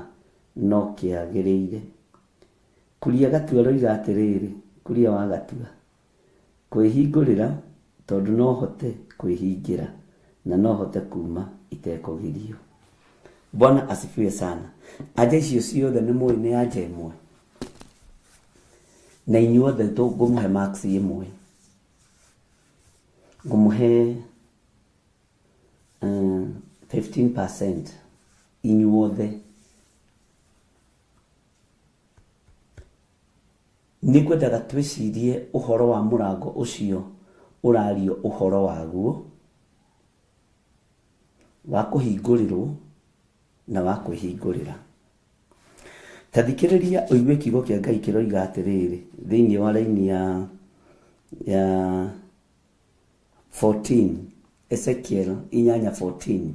Speaker 2: no kĩagĩrĩire. Kuria Gatua aroiga atĩrĩrĩ, Kuria wa Gatua, kwĩhingũrĩra tondũ no hote kwĩhingira na no hote kuma itekũgirio. Bwana asifiwe sana. Anja icio ciothe nĩ mũĩ nĩ anja ĩmwe, na inyuothe ngũmũhe max ĩmwe, ngũmũhe 15% inyuothe. Nĩ ngwendaga twĩcirie ũhoro wa mũrango ũcio ũrario ũhoro waguo, wa kũhingũrĩrwo na wa kwĩhingũrĩra. Ta thikĩrĩria ũigue kiugo kĩa Ngai kĩroiga atĩrĩrĩ thĩinĩ wa raini ya 14, Ezekiel 8:14.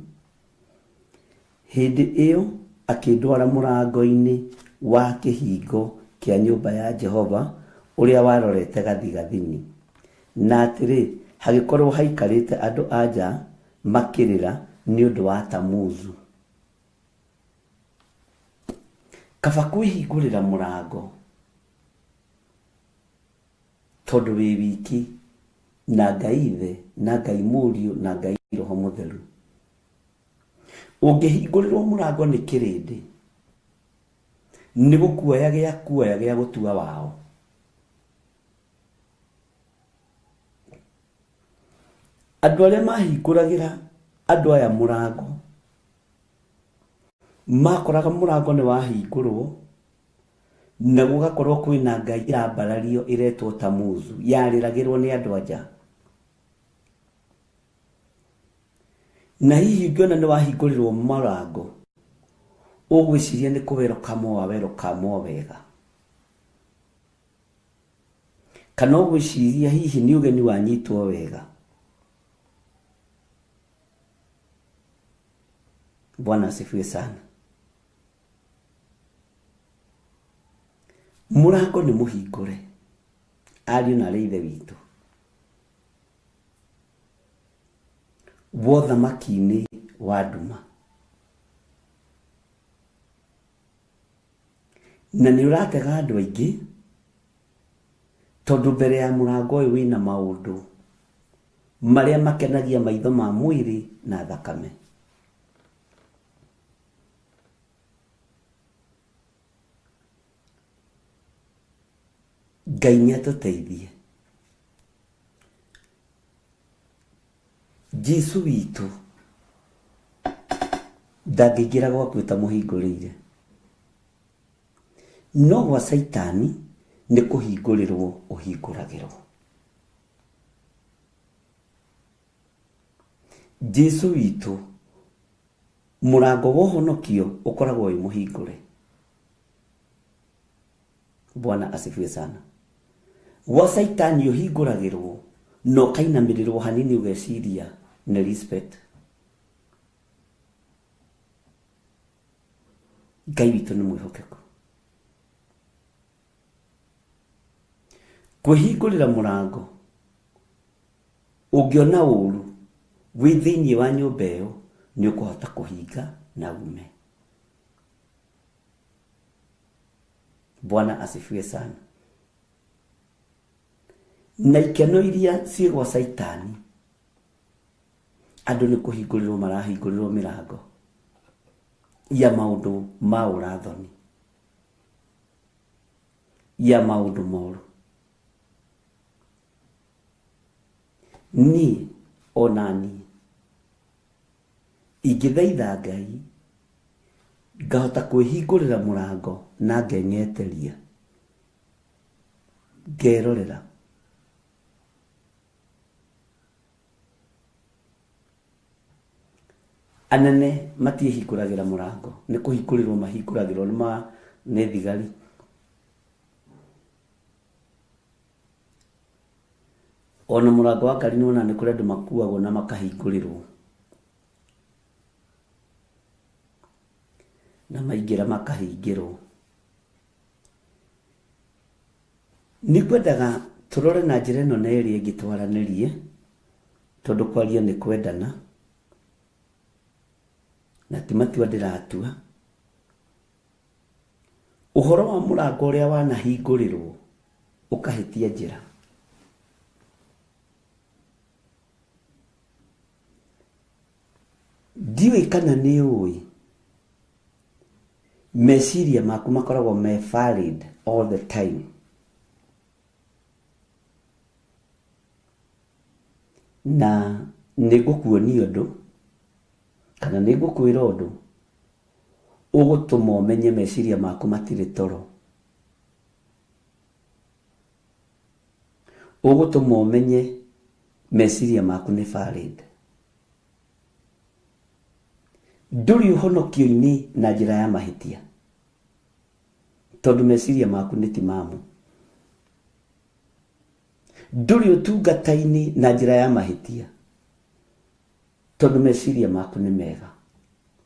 Speaker 2: Hĩndĩ ĩyo akĩndwara mũrango-inĩ wa kĩhingo kĩa nyũmba ya Jehova ũrĩa warorete gathigathini, na atĩrĩ hagĩkorwo haikarĩte andũ anja makĩrĩra nĩ ũndũ wa Tamuzu. Kaba kwĩhingũrĩra mũrango tondũ wĩ wiki na Ngai Ithe na Ngai Mũriũ na Ngai Roho Mũtheru. Ũngĩhingũrĩrwo mũrango nĩ kĩrĩndĩ, nĩ gũkuoya gĩa gũtua wao. Andũ arĩa mahingũragĩra andũ aya mũrango makoraga mũrango nĩ wahingũrwo na gũgakorwo kwĩna ngai ĩrambarario ĩretwo Tamuzu yarĩragĩrwo nĩ andũ anja. Na hihi ũngĩona nĩ wahingũrĩrwo mũrango ũgwĩciria nĩ kũwerũkamwo wega, kana ũgwĩciria hihi nĩ ũgeni wanyitwo wega. Bwana asifiwe sana. Mũrango nĩ mũhingũre, ariũ na arĩ ithe witũ. wa ũthamaki-inĩ wa nduma. Na nĩ ũratega andũ aingĩ tondũ mbere ya mũrango ũyũ wĩna maũndũ marĩa makenagia maitho ma mwĩrĩ na thakame. Ngai nĩatũteithie. Jesu witũ ndangĩingĩra gwaku ũtamũhingũrĩire, no gwa Saitani nĩ kũhingũrĩrwo ũhingũragĩrwo. Jesu witũ mũrango wa ũhonokio ũkoragwo wĩ mũhingũre. Bwana asifiwe sana. Gwa Saitani ũhingũragĩrwo no kainamĩrĩrwo hanini ũgeciria nĩ respect. Ngai witũ nĩ mwĩhokeku. Kwĩhingũrĩra mũrango ũngĩona ũru wĩ thĩinĩ wa nyũmba ĩyo nĩ ũkũhota kũhinga na ume. Bwana asifiwe sana. Na ikeno iria ciĩ gwa Saitani andũ nĩ kũhingũrĩrwo marahingũrĩrwo mĩrango ya maũndũ ma ũrathoni, ya maũndũ moru. Niĩ ona niĩ ingĩthaitha Ngai ngahota kwĩhingũrĩra mũrango na ngeng'eteria ngerorera, anene matiĩhingũragĩra mũrango, nĩ kũhingũrĩrwo mahingũragĩrwo nĩ thigari. Ona mũrango wa ngari nĩwona nĩ kũrĩ andũ makuagwo na makahingũrĩrwo na maingĩra makahingĩrwo. Nĩ kwendaga tũrore na njĩra ĩno na ĩrĩa ĩngĩ twaranĩrie, tondũ kwaria nĩ kwendana na ti matua ndĩratua. Ũhoro wa mũrango ũrĩa wanahingũrĩrwo ũkahĩtia njĩra, ndiũĩ kana nĩ ũĩ meciria maku makoragwo me valid all the time. Na nĩ ngũkuonia ũndũ kana nĩ ngũkwĩra ũndũ ũgũtũma ũmenye meciria maku matirĩ toro, ũgũtũma ũmenye meciria maku nĩ valid. Ndũrĩ ũhonokio-inĩ na njĩra ya mahĩtia tondũ meciria maku nĩ timamu. Ndũrĩ ũtungata-inĩ na njĩra ya mahĩtia tondũ meciria maku nĩ mega.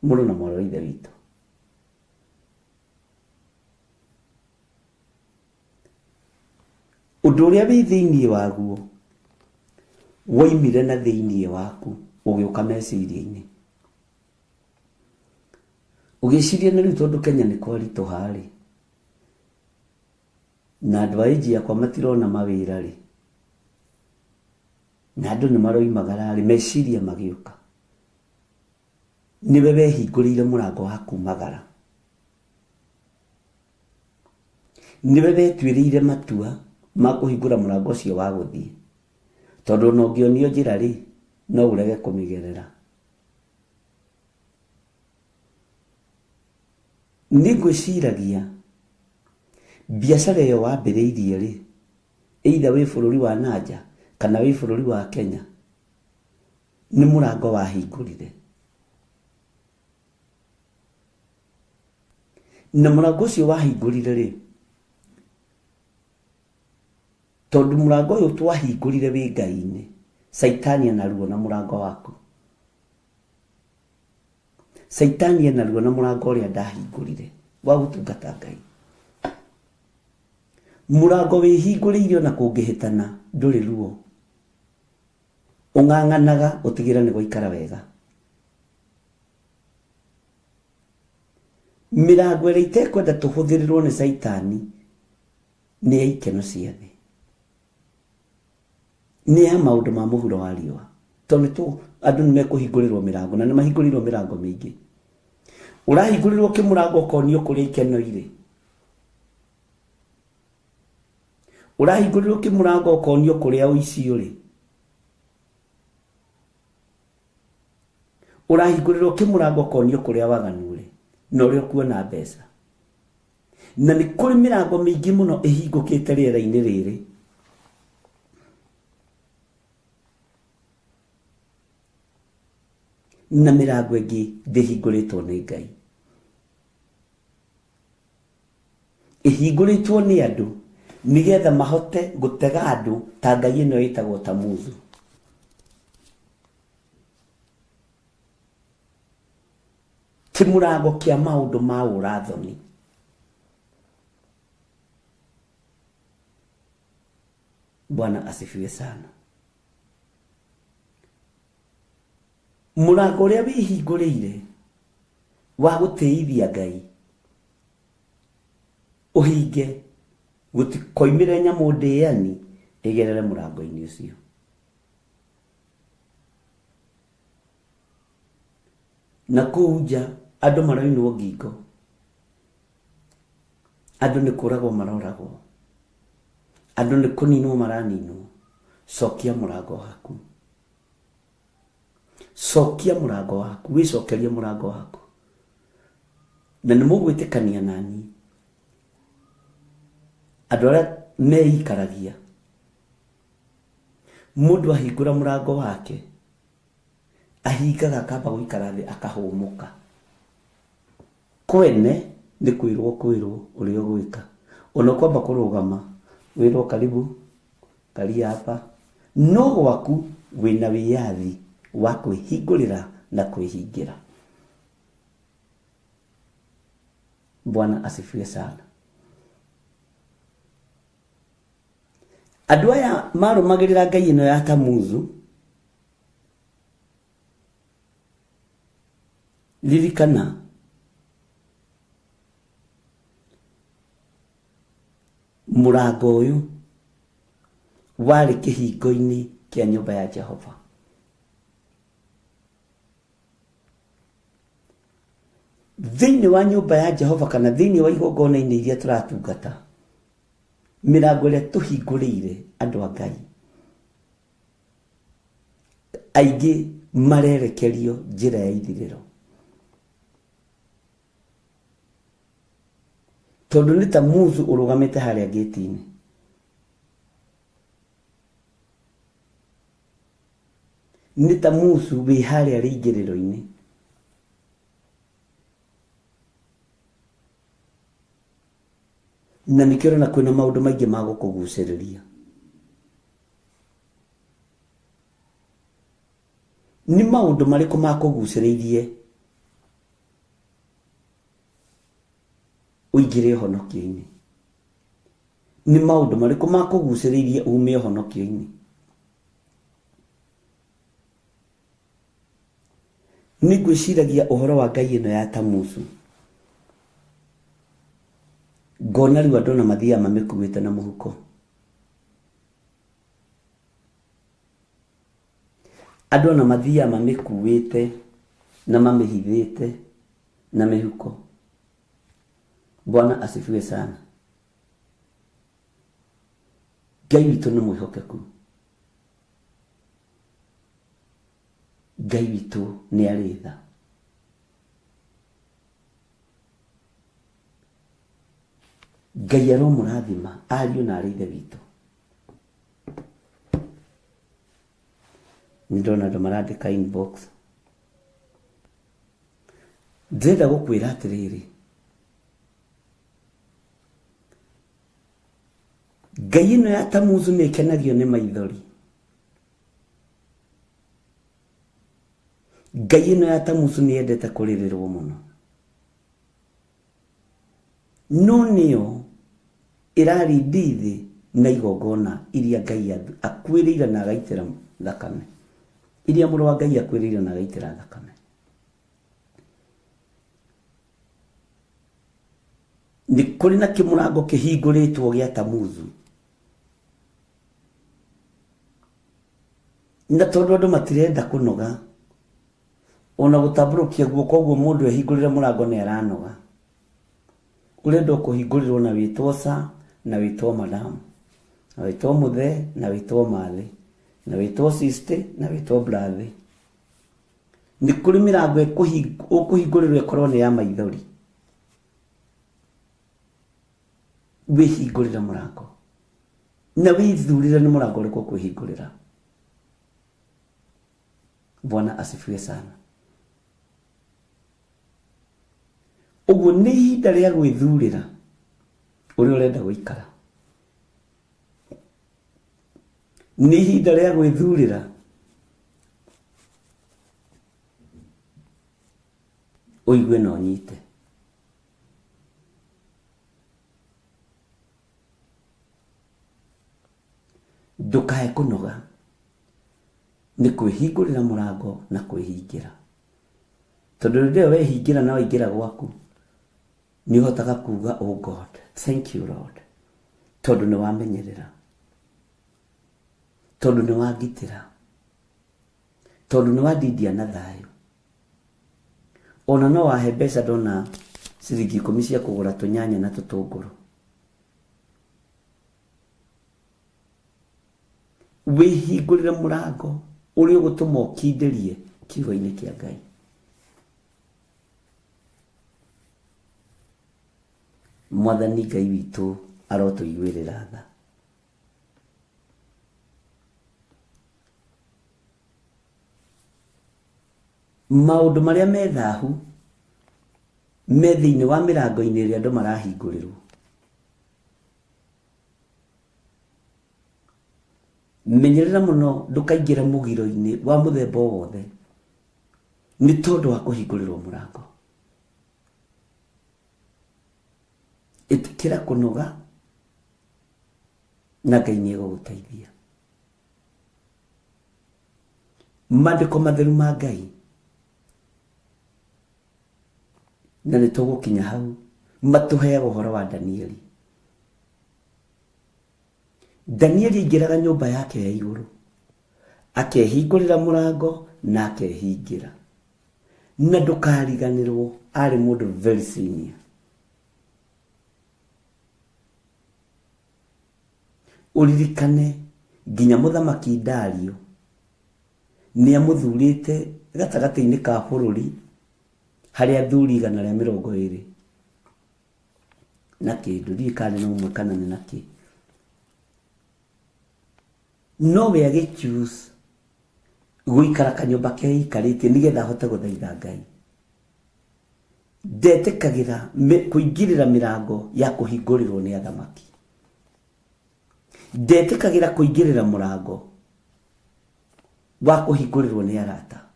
Speaker 2: Mũrũ na mwarĩ wa Ithe witũ, ũndũ ũrĩa wĩ thĩinĩ waguo woimire na thĩinĩ waku ũgĩũka meciria-inĩ, ũgĩciria nĩ rĩu tondũ Kenya nĩ kwaritũha rĩ na andũ a ĩnji yakwa matirona mawĩra rĩ na andũ nĩ maroimagara rĩ, meciria magĩũka, nĩwe wehingũrĩire mũrango wa kumagara, nĩwe wetuĩrĩire matua ma kũhingũra mũrango ũcio wa gũthiĩ, tondũ ona ũngĩonio njĩra rĩ no ũrege kũmĩgerera. Nĩ ngwĩciragia biacara ĩyo wambĩrĩirie rĩ, either wĩ bũrũri wa nanja kana wĩ bũrũri wa Kenya, nĩ mũrango wahingũrire. Na mũrango ũcio wahingũrire rĩ, tondũ mũrango ũyũ twahingũrire wĩ Ngai-inĩ, Saitani ena ruo na mũrango waku. Saitani ena ruo na mũrango ũrĩa ndahingũrire wa gũtungata Ngai. Mũrango wĩhingũrĩire ona kũngĩhĩtana ndũrĩ ruo. ung'ang'anaga utigira ni gwaikara wega. Mirango ĩrĩa itekwenda tũhũthĩrĩrwo nĩ Saitani nĩ ya ikeno cia thĩ, nĩ ya maũndũ ma mũhuro wa riũa, tondũ andũ nĩ mekũhingũrĩrwo mĩrango, na nĩ mahingũrĩrwo mĩrango mĩingĩ. Ũrahingũrĩrwo kĩmũrango ũkonio kũrĩa ikeno irĩ, ũrahingũrĩrwo kĩmũrango ũkonio kũrĩa ũici ũrĩ, ũrahingũrĩrwo kĩmũrango ũkonio kũrĩa waganu ũrĩ, na ũrĩa ũkuona mbeca. Na nĩ kũrĩ mĩrango mĩingĩ mũno ĩhingũkĩte rĩera-inĩ rĩrĩ, na mĩrango ĩngĩ ndĩhingũrĩtwo nĩ Ngai. Ĩhingũrĩtwo nĩ andũ nĩgetha mahote gũtega andũ ta ngai ĩno ĩtagwo Tamuzu. Kĩmũrango kĩa maũndũ ma ũrathoni. Bwana asifiwe sana. Mũrango ũrĩa wĩhingũrĩire wa gũtĩithia Ngai ũhinge, gũtikoimĩre nyamũ ndĩani ĩgerere mũrango-inĩ ũcio. Na kũu nja andũ maroinwo ngingo, andũ nĩ kũragwo maroragwo, andũ nĩ kũninwo maraninwo. Cokia mũrango waku, cokia mũrango waku, wĩcokerie mũrango waku, na nĩ mũgwĩtĩkania nani andũ arĩa meikaragia. Mũndũ ahingũra mũrango wake, ahingaga akamba gũikara thĩ akahũmũka. Kwene nĩ kwĩrwo ũrĩa ũgwĩka, ona kwamba kũrũgama wĩrwo karibu karia hapa, no gwaku wĩna wĩyathi wa kwĩhingũrĩra na kwĩhingira. Bwana asifiwe sana. Andũ aya marũmagĩrĩra ngai ĩno ya Tamuzu, ririkana mũrango ũyũ warĩ kĩhingo-inĩ kĩa nyũmba ya Jehova. Thĩinĩ wa nyũmba ya Jehova kana thĩinĩ wa igongona-inĩ iria tũratungata, mĩrango ĩrĩa tũhingũrĩire andũ a Ngai, aingĩ marerekerio njĩra ya ithirĩro, tondũ nĩ Tamuzu ũrũgamĩte harĩa gĩti-inĩ. Nĩ Tamuzu wĩ harĩa rĩingĩrĩro-inĩ. Na nĩkĩo na kwĩna maũndũ maingĩ ma gũkũgucĩrĩria. Nĩ maũndũ marĩkũ ma kũgucĩrĩirie ũingĩre ũhonokio-inĩ? Nĩ maũndũ marĩkũ ma kũgucĩrĩirie ume ũhonokio-inĩ? Nĩ ngwĩciragia ũhoro wa ngai ĩno ya Tamuzu, ngona rĩu andũ na mathiaga mamĩkuĩte na mũhuko. Andũ na mathiaga mamĩkuĩte na mamĩhithĩte na mĩhuko. Bwana asifiwe sana. Ngai witũ nĩ mwĩhokeku. Ngai witũ nĩ arĩ tha. Ngai aromũrathima ariũ na arĩ ithe witũ. Nĩ ndona andũ marandĩka inbox. Ndĩrenda gũkwĩra atĩrĩrĩ, ngai ĩno ya Tamuzu nĩ ĩkenagio nĩ maithori. Ngai ĩno ya Tamuzu nĩ endete kũrĩrĩrwo mũno. No nĩyo ĩrarindi thĩ na igongona iria Ngai akuĩrĩire na agaitĩra thakame. iria mũrũ wa Ngai akwĩrĩire na agaitĩra thakame. Nĩ kũrĩ na kĩmũrango kĩhingũrĩtwo gĩa Tamuthu, na tondũ andũ matirenda kũnoga ona gũtambũrũkia guoko ũguo mũndũ ehingũrĩre mũrango nĩ aranoga, ũrenda kũhingũrĩrwo na wĩtwo sa na wĩtwo madam na wĩtwo mũthe na wĩtwo mathĩ na wĩtwo sister na wĩtwo brother. Nĩ kũrĩ mĩrango ũkũhingũrĩrwo ĩkorwo nĩ ya maithori, wĩhingũrĩre mũrango na wĩthurĩre nĩ mũrango ũrĩkũ ũkwĩhingũrĩra. Bwana asifiwe sana. Ũguo nĩ ihinda rĩa gwĩthurĩra ũrĩa ũrenda gũikara. Nĩ ihinda rĩa gwĩthurĩra ũigue na ũnyite. Ndũkae kũnoga, nĩ kwĩhingũrĩra mũrango na kwĩhingĩra. Tondũ rĩrĩa wehingĩra na waingĩra gwaku nĩ ũhotaga kuuga oh God, thank you Lord, tondũ nĩ wamenyerera, tondũ nĩ wangitĩra, tondũ nĩ wandindia na thayũ. Ona no wahe mbeca ndona ciringi 10 cia kũgũra tũnyanya na tũtũngũrũ. Wĩhingũrĩre mũrango ũrĩa ũgũtũma ũkindĩrie kiugo-inĩ kĩa Ngai. Mwathani Ngai witũ arotũiguĩrĩra tha. Maũndũ marĩa me thahu me thĩinĩ wa mĩrango-inĩ ĩrĩa andũ marahingũrĩrwo. Menyerera mũno ndũkaingĩre mũgiro-inĩ wa mũthemba wothe nĩ tondũ wa kũhingũrĩrwo mũrango. Ĩtĩkĩra kũnoga na Ngai nĩ egũgũteithia. Maandĩko matheru ma Ngai, na nĩ tũgũkinya hau, matũheaga ũhoro wa Danieli. Danieli aingĩraga nyũmba yake ya igũrũ, akehingũrĩra mũrango na akehingĩra, na ndũkariganĩrwo, arĩ mũndũ very senior. Ũririkane nginya mũthamaki Dario nĩ amũthurĩte gatagatĩ-inĩ ka bũrũri harĩ athuri 120 na kĩndũ, ndirikane no ũmwe kana nĩ nakĩ. Nowe agĩchoose gũikara kanyũmba keikarĩtie nĩgetha ahote gũthaitha Ngai. Ndetĩkagĩra kũingĩrĩra mĩrango ya kũhingũrĩrwo nĩ athamaki. Ndetĩkagĩra kũingĩrĩra mũrango wa kũhingũrĩrwo nĩ arata.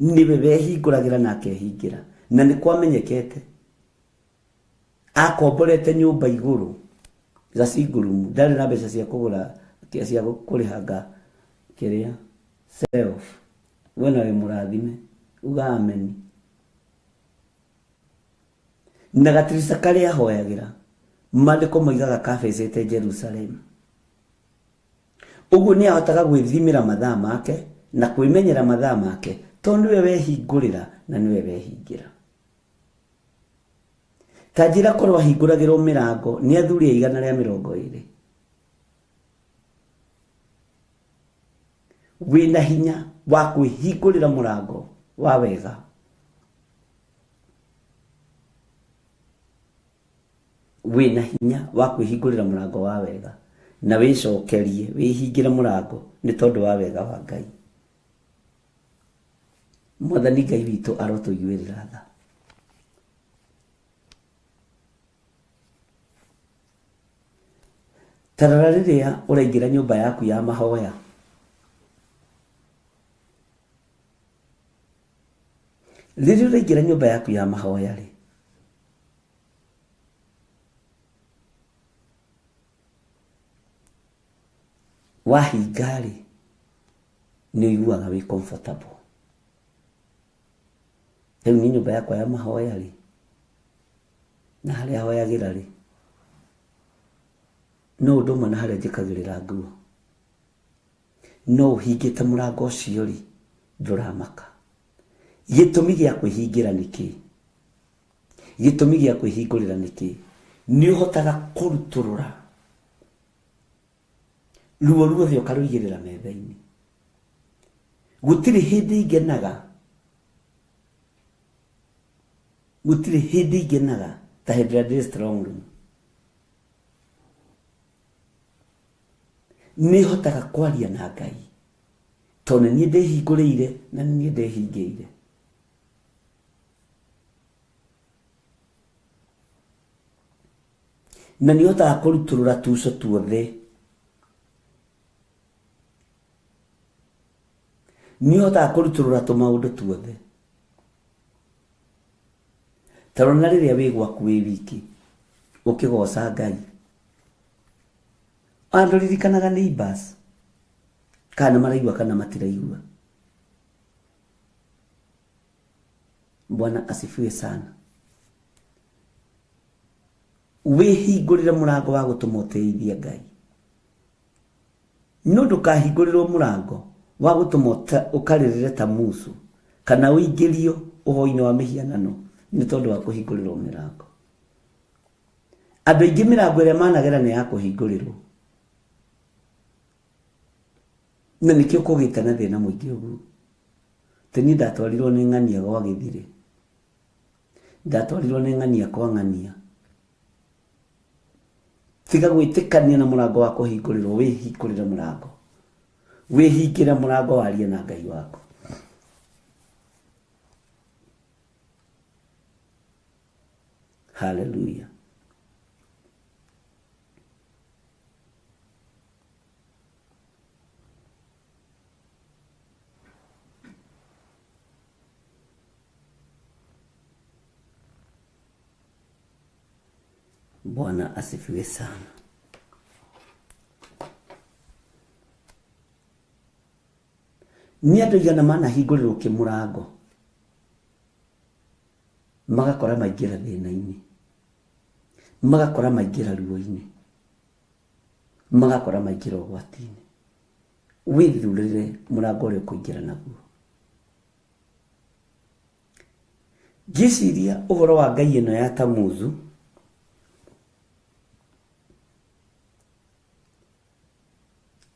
Speaker 2: Nĩwe wehingũragĩra na akehingĩra, na nĩ kwamenyekete akomborete nyũmba igũrũ gacingurumu, ndarĩ na mbeca cia kũgũra cia kũrĩhanga kĩrĩa self. We nawe mũrathime uga ameni. Na gatirica karĩa ahoyagĩra maandĩko moigaga kabecete Jerusalem. Ũguo nĩ ahotaga gwĩthimĩra mathaa make na kwĩmenyera mathaa make, tondũ nĩwe wehingũrĩra na nĩwe wehingĩra. Ta njĩra korwo ahingũragĩrwo mĩrango nĩ athuri 120. Wĩna hinya wa kwĩhingũrĩra mũrango wa wega. Wĩna hinya wa kwĩhingũrĩra mũrango wa wega na wĩcokerie wĩhingĩre mũrango nĩ tondũ wa wega wa Ngai. Mwathani Ngai witũ arotũiguĩrĩra tha. Tarara rĩrĩa ũraingĩra nyũmba yaku ya mahoya, rĩrĩa ũraingĩra nyũmba yaku ya mahoya rĩ, wahinga rĩ, nĩ ũiguaga wĩ comfortable. Rĩu nĩ nyũmba yakwa ya mahoya rĩ, na harĩa hoyagĩra rĩ, no ũndũ ũmwe na harĩa njĩkagĩrĩra nguo. No ũhingĩte mũrango ũcio rĩ, ndũramaka. Gĩtũmi gĩa kwĩhingĩra nĩ kĩĩ? Gĩtũmi gĩa kwĩhingũrĩra nĩ kĩĩ? Nĩ ũhotaga kũrutũrũra ruo ruothe ũkarũigĩrĩra metha-inĩ. Gũtirĩ hĩndĩ ingenaga ta hĩndĩ ĩrĩa ndĩ strong room. Nĩ hotaga kwaria na Ngai tondũ niĩ ndĩhingũrĩire na niĩ ndĩhingĩire. Na nĩ hotaga kũrutũrũra tuco tuothe. Nĩ hotaga kũrutũrũra tũmaũndũ tuothe. Tondũ na rĩrĩa wĩ gwaku wĩ wiki ũkĩgoca Ngai, andũ ririkanaga neighbors kana maraigua kana matiraigua. Bwana asifiwe sana. Wĩhingũrĩre mũrango wa gũtũma ũteithie Ngai. No ndũkahingũrĩrwo mũrango wa gũtũma ũkarĩrĩre ta musu kana ũingĩrio ũhoro-inĩ wa mĩhianano nĩ tondũ wa kũhingũrĩrwo mĩrango. Andũ aingĩ mĩrango ĩrĩa managera nĩ ya kũhingũrĩrwo. Na nĩkĩo kũgĩte na thĩna mũingĩ ũguo. Teni ndatwarirwo nĩ ng'ania gwa Gĩthire. Ndatwarirwo nĩ ng'ania kwa ng'ania. Tiga gwĩtĩkania na mũrango wa kũhingũrĩrwo, wĩhingũrĩre mũrango. Wĩhingĩre mũrango warie na Ngai waku. Hallelujah. Bwana asifiwe sana. Nĩ andũ igana manahingũrĩrwo kĩmũrango magakora maingĩra thĩna-inĩ, magakora maingĩra ruo-inĩ, magakora maingĩra ũgwati-inĩ. Wĩthurĩre mũrango ũrĩa ũkũingĩra naguo. Ngĩciria ũhoro wa Ngai ĩno ya Tamuzu,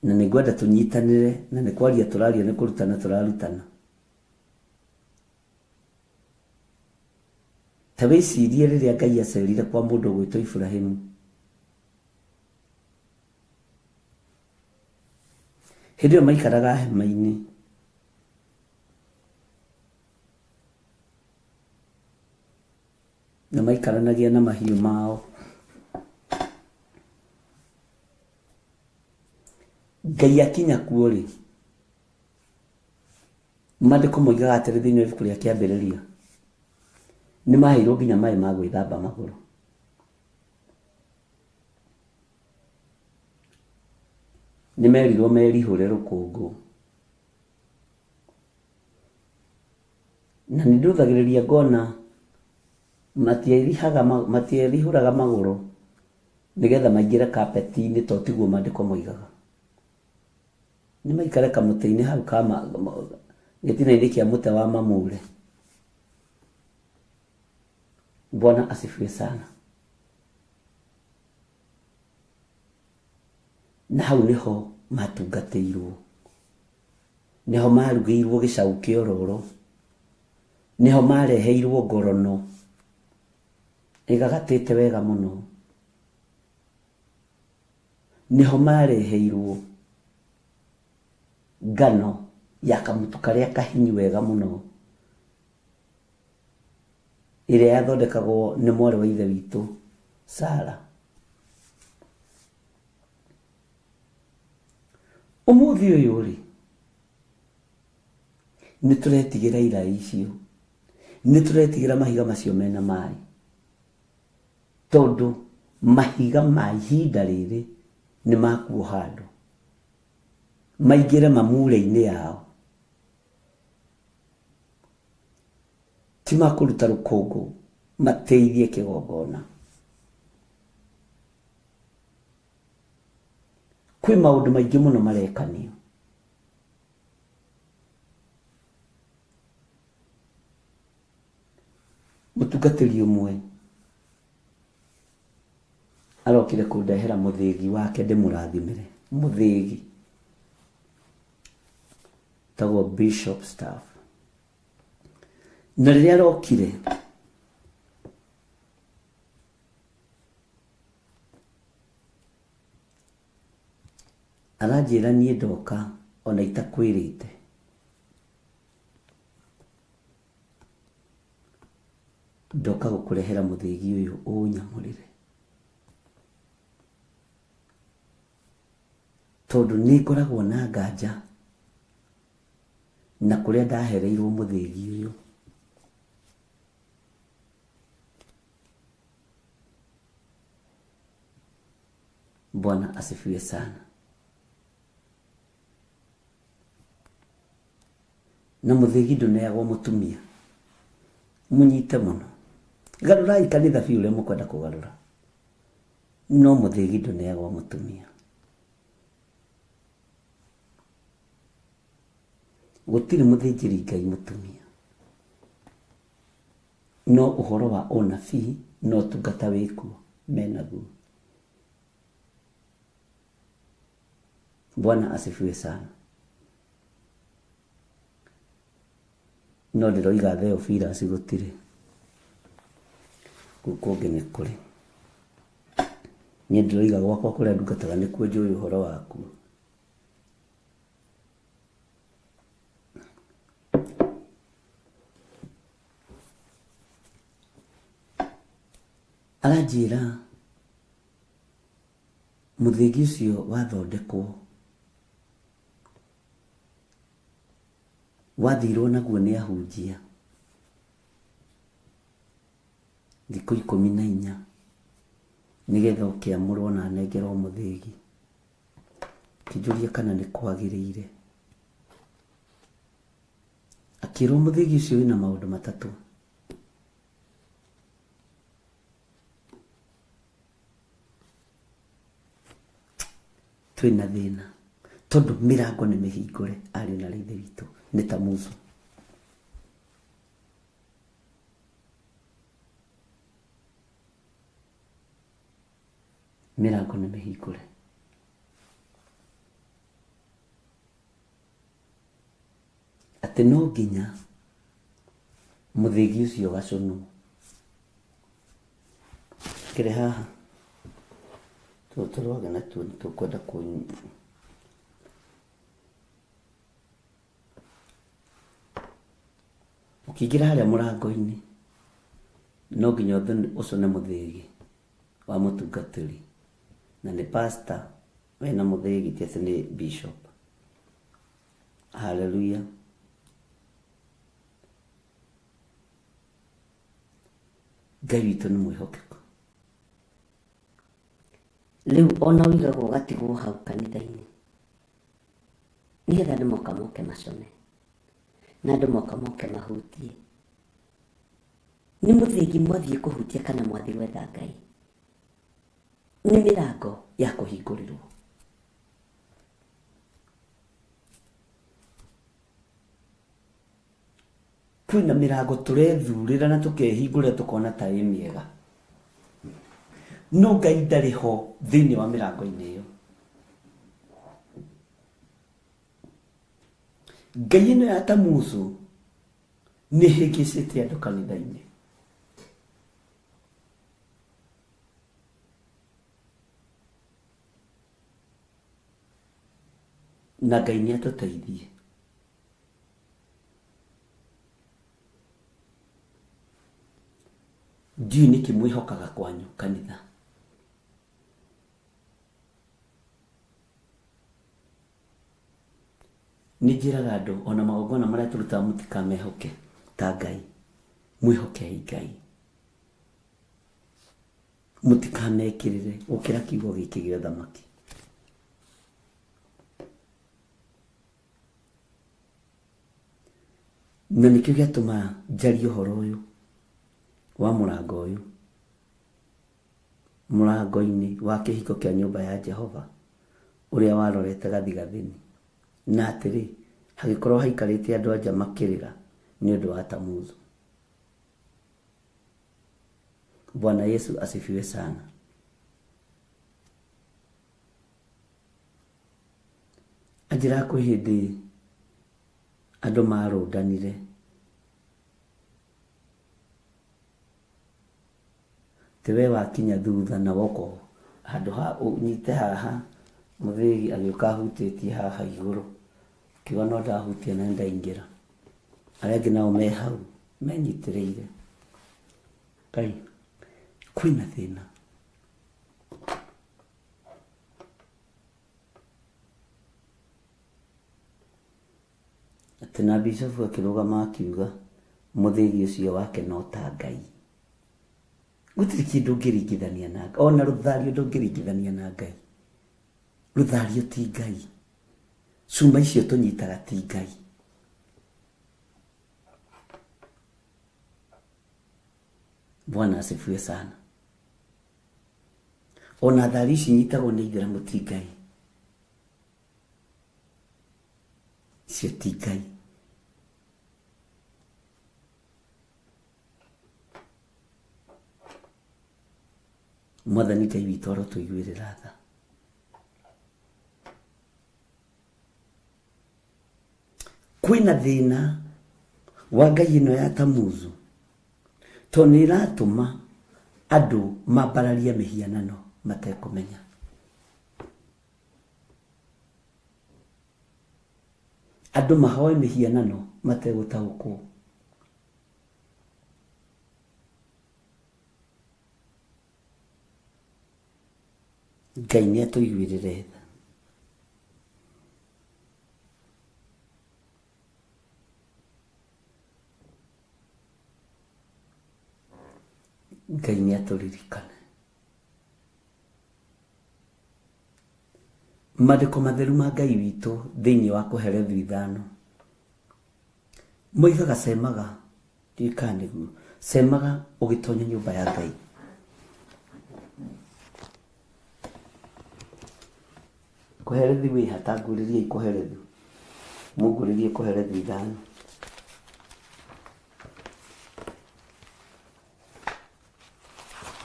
Speaker 2: na nĩ ngwenda tũnyitanĩre, na nĩ kwaria tũraria, nĩ kũrutana tũrarutana. Ta wĩcirie rĩrĩa Ngai acerire kwa mũndũ gwĩtwo Ibrahimu. Hĩndĩ ĩyo maikaraga hema-inĩ. Na maikaranagia na mahiũ mao. Ngai akinya kuo rĩ, maandĩko moigaga atĩrĩ thĩinĩ wa ibuku rĩa kĩambĩrĩria, nĩ maheirwo nginya maĩ ma gwĩthamba magũrũ. Nĩ merirwo merihũre rũkũngũ. Na nĩ ndũthagĩrĩria ngona matierihũraga magũrũ nĩgetha maingĩre kapeti-inĩ, to tiguo maandĩko moigaga. Nĩ maikare kamũtĩ-inĩ hau gĩtina-inĩ kĩa mũtĩ wa mamure. Bwana asifiwe sana. Na hau nĩho matungatĩirwo, nĩho marugĩirwo gĩcaũ kĩa ũroro, nĩho mareheirwo ngorono ĩgagatĩte wega mũno, nĩho mareheirwo ngano ya kamutu karĩa kahinyu wega mũno, ĩrĩa yathondekagwo nĩ mwarĩ wa ithe witũ Sara. Ũmũthĩ ũyũ rĩ, nĩ tũretigĩra irai icio, nĩ tũretigĩra mahiga macio mena maĩ, tondũ mahiga ma ihinda rĩrĩ nĩ makuo handũ maingĩre mamure-inĩ yao ti makũruta rũkũngũ mateithie kĩgongona. Kwĩ maũndũ maingĩ mũno marekanio. Mũtungatĩri ũmwe arokire kũndehera mũthĩgi wake ndĩmũrathimĩre. Mũthĩgi tagwo Bishop Staff. Na rĩrĩa arokire aranjĩra niĩ ndoka ona itakwĩrĩte. Ndoka gũkũrehera mũthĩgi ũyũ ũnyamũrĩre. Tondũ nĩ ngoragwo na nganja na kũrĩa ndahereirwo mũthĩgi ũyũ. Bwana asifiwe sana. Na mũthĩgi ndũneagwo mũtumia. Mũnyite mũno. Garũrai kanitha biũ ũrĩa mũkwenda kũgarũra. No mũthĩgi ndũneagwo mũtumia. Gũtirĩ mũthĩnjĩri Ngai mũtumia. No ũhoro wa ũnabii no tungata wĩkuo menaguo. Bwana asifiwe sana. No ndĩroiga Theophilus gũtirĩ. Kũngĩ nĩ kũrĩ. Niĩ ndĩroiga gwakwa kũrĩa ndungataga nĩkuo njũĩ ũhoro wakuo. Aranjĩra mũthĩgi ũcio wathondekwo wathirwo naguo nĩ ahunjia thikũ 14 nĩgetha ũkĩamũrwo na nengerwo mũthĩgi. Kĩnjũria kana nĩ kwagĩrĩire. Akĩrwo mũthĩgi ũcio wĩna maũndũ matatũ. Twĩna thĩna tondũ mĩrango nĩ mĩhingũre ariũ na ithe witũ nĩ ta Musa. Mĩrango nĩ mĩhingũre. Atĩ no nginya mũthĩgi ũcio gacũnũ. Kĩrĩ haha tũrwaga natuo nĩ tũkwenda kũnyua. Ũkĩingĩra harĩa mũrango-inĩ no nginya ũcone mũthĩgi wa mũtungatĩri. Na nĩ pastor wena mũthĩgi ti atĩ nĩ bishop. Hallelujah. Ngai witũ nĩ mwĩhokeku. Rĩu ona ũigagwo ũgatigwo hau kanitha-inĩ nĩgetha andũ moka moke macone na andũ moka moke mahutie. Nĩ mũthĩgi mwathiĩ kũhutia kana mwathiĩ gwetha Ngai? Nĩ mĩrango ya kũhingũrĩrwo. Kwĩna mĩrango tũrethurĩra na tũkehingũrĩra tũkona ta ĩ mĩega. No Ngai ndarĩ ho thĩinĩ wa mĩrango-inĩ ĩyo. Ngai ĩno ya Tamuzu nĩ hĩngĩcĩte andũ kanitha-inĩ. Na Ngai nĩ atũteithie. Ndiũĩ nĩkĩ mwĩhokaga kwanyu kanitha. Nĩ njĩraga andũ ona magongona marĩa tũrutaga mũtikamehoke ta Ngai. Mwĩhokei Ngai. Mũtikamekĩrĩre gũkĩra kiugo gĩkĩ gĩa thamaki. na nikio giatuma njari uhoro uyu wa murango uyu murango-ini wa kihiko kia nyumba ya Jehova uria warorete gathigathini na atiri hagikorwo haikarite andu anja makirira ni undu wa Tamuzu. Bwana Yesu asifiwe sana. Ajira kwa hindi andu marundanire tewe wakinya thutha na woko handu ha unyite haha muthigi agioka hutĩtie haha igũrũ kiuga no ndahutia na ndaingira arĩa angĩ nao me hau menyitĩrĩire. Ngai kwĩna thĩna atĩ na bishofu akĩrũgama akiuga muthigi ũcio wake no ta Ngai. Gũtirĩ kĩndũ ũngĩringithania na Ngai, ona rũthario ndũngĩringithania na Ngai. Rũthario ti Ngai, cuma icio tũnyitaga ti Ngai. Bwana asifiwe sana. Ona thari ici nyitagwo nĩ Ithĩramu ti Ngai, icio ti Ngai. Mwathani Ngai witũ arotũiguĩrĩra tha. Kwĩna thĩna wa Ngai ĩno ya Tamuzu to nĩ ĩratũma andũ mambararie mĩhianano matekũmenya. Andũ mahoe mĩhianano mategũtaũkwo. Ngai nĩ atũiguĩrĩre tha. Ngai nĩ atũririkane. Maandĩko matheru ma Ngai witũ thĩinĩ wa Kũherethu 5 moigaga cemaga ndika nĩguo cemaga ũgĩtonya nyũmba ya Ngai. Kũherethu wĩ hatangũrĩrie Kũherethu mũngũrĩrie Kũherethu 5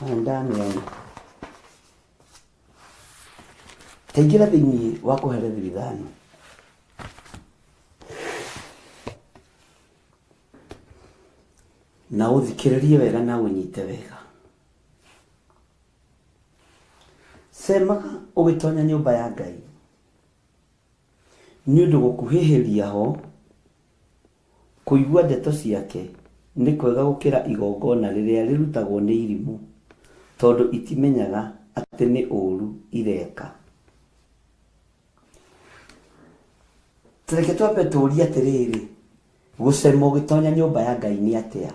Speaker 2: andani taingira thĩinĩ wa Kũherethu 5 na ũthikĩrĩrie wega na ũnyite wega. Cemaga ũgĩtonya nyũmba ya Ngai nĩ ũndũ gũkuhĩhĩria ho kũigua ndeto ciake nĩ kwega gũkĩra igongona rĩrĩa rĩrutagwo nĩ irimũ, tondũ itimenyaga atĩ nĩ ũũru ireka. Tũreke twambe tũũrie atĩrĩrĩ, gũcema ũgĩtonya nyũmba ya Ngai nĩ atĩa?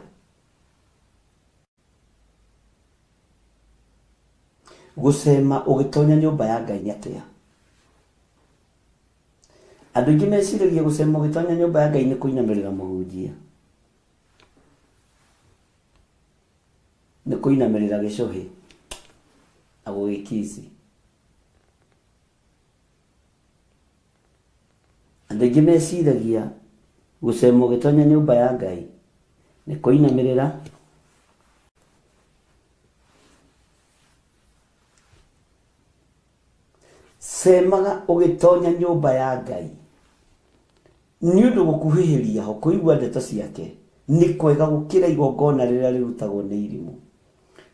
Speaker 2: Gũcema ũgĩtonya nyũmba ya Ngai nĩ atĩa? Andũ aingĩ meciragia gũcema ũgĩtonya nyũmba ya Ngai nĩ kũinamĩrĩra mũhunjia, nĩ kũinamĩrĩra gĩcũhĩ agũgĩkici. Andũ aingĩ meciragia gũcema ũgĩtonya nyũmba ya Ngai nĩ kũinamĩrĩra cemaga ũgĩtonya nyũmba ya Ngai nĩ ũndũ gũkuhĩhĩria ho kũigua ndeto ciake nĩ kwega gũkĩra igongona rĩrĩa rĩrutagwo nĩ irimũ,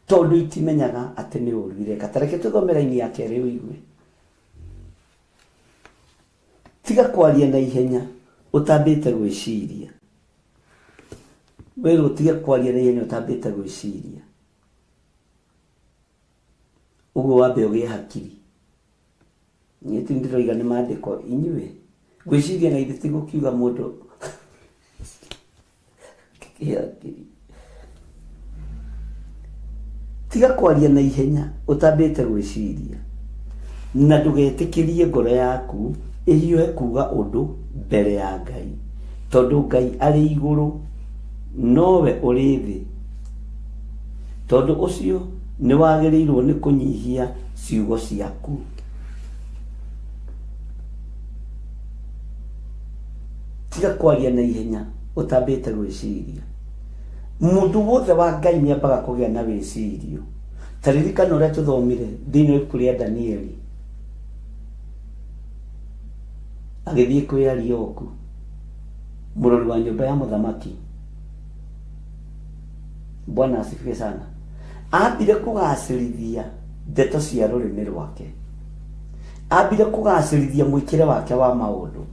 Speaker 2: tondũ itimenyaga atĩ nĩ ũũru ireka. Tareke tũthome raini ya kerĩ ũigue. Tiga kwaria na ihenya ũtambĩte gwĩciria. Wĩrwo tiga kwaria na ihenya ũtambĩte gwĩciria. Ũguo wambe ũgĩe hakiri. Niĩ ti ndĩroiga nĩ maandĩko inyuĩ. Gwĩciria na ithe ti gũkiuga mũndũ hakiri. Tiga kwaria na ihenya ũtambĩte gwĩciria, na ndũgetĩkĩrie ngoro yaku ĩhiũhe kuuga ũndũ mbere ya Ngai, tondu Ngai ari iguru nowe uri thi, tondu ucio ni wagiriirwo ni kunyihia ciugo ciaku. Tiga kwaria na ihenya utambite gwiciria. Mundu wothe wa Ngai ni ambaga kugia na wicirio. Taririkana uria tuthomire thiini wa ibuku ria Danieli, agithie kwi Arioku, murori wa nyumba ya muthamaki. Bwana asifiwe sana. Ambire kugacirithia ndeto cia rurimi rwake, ambire kugacirithia mwikire wake wa maundu,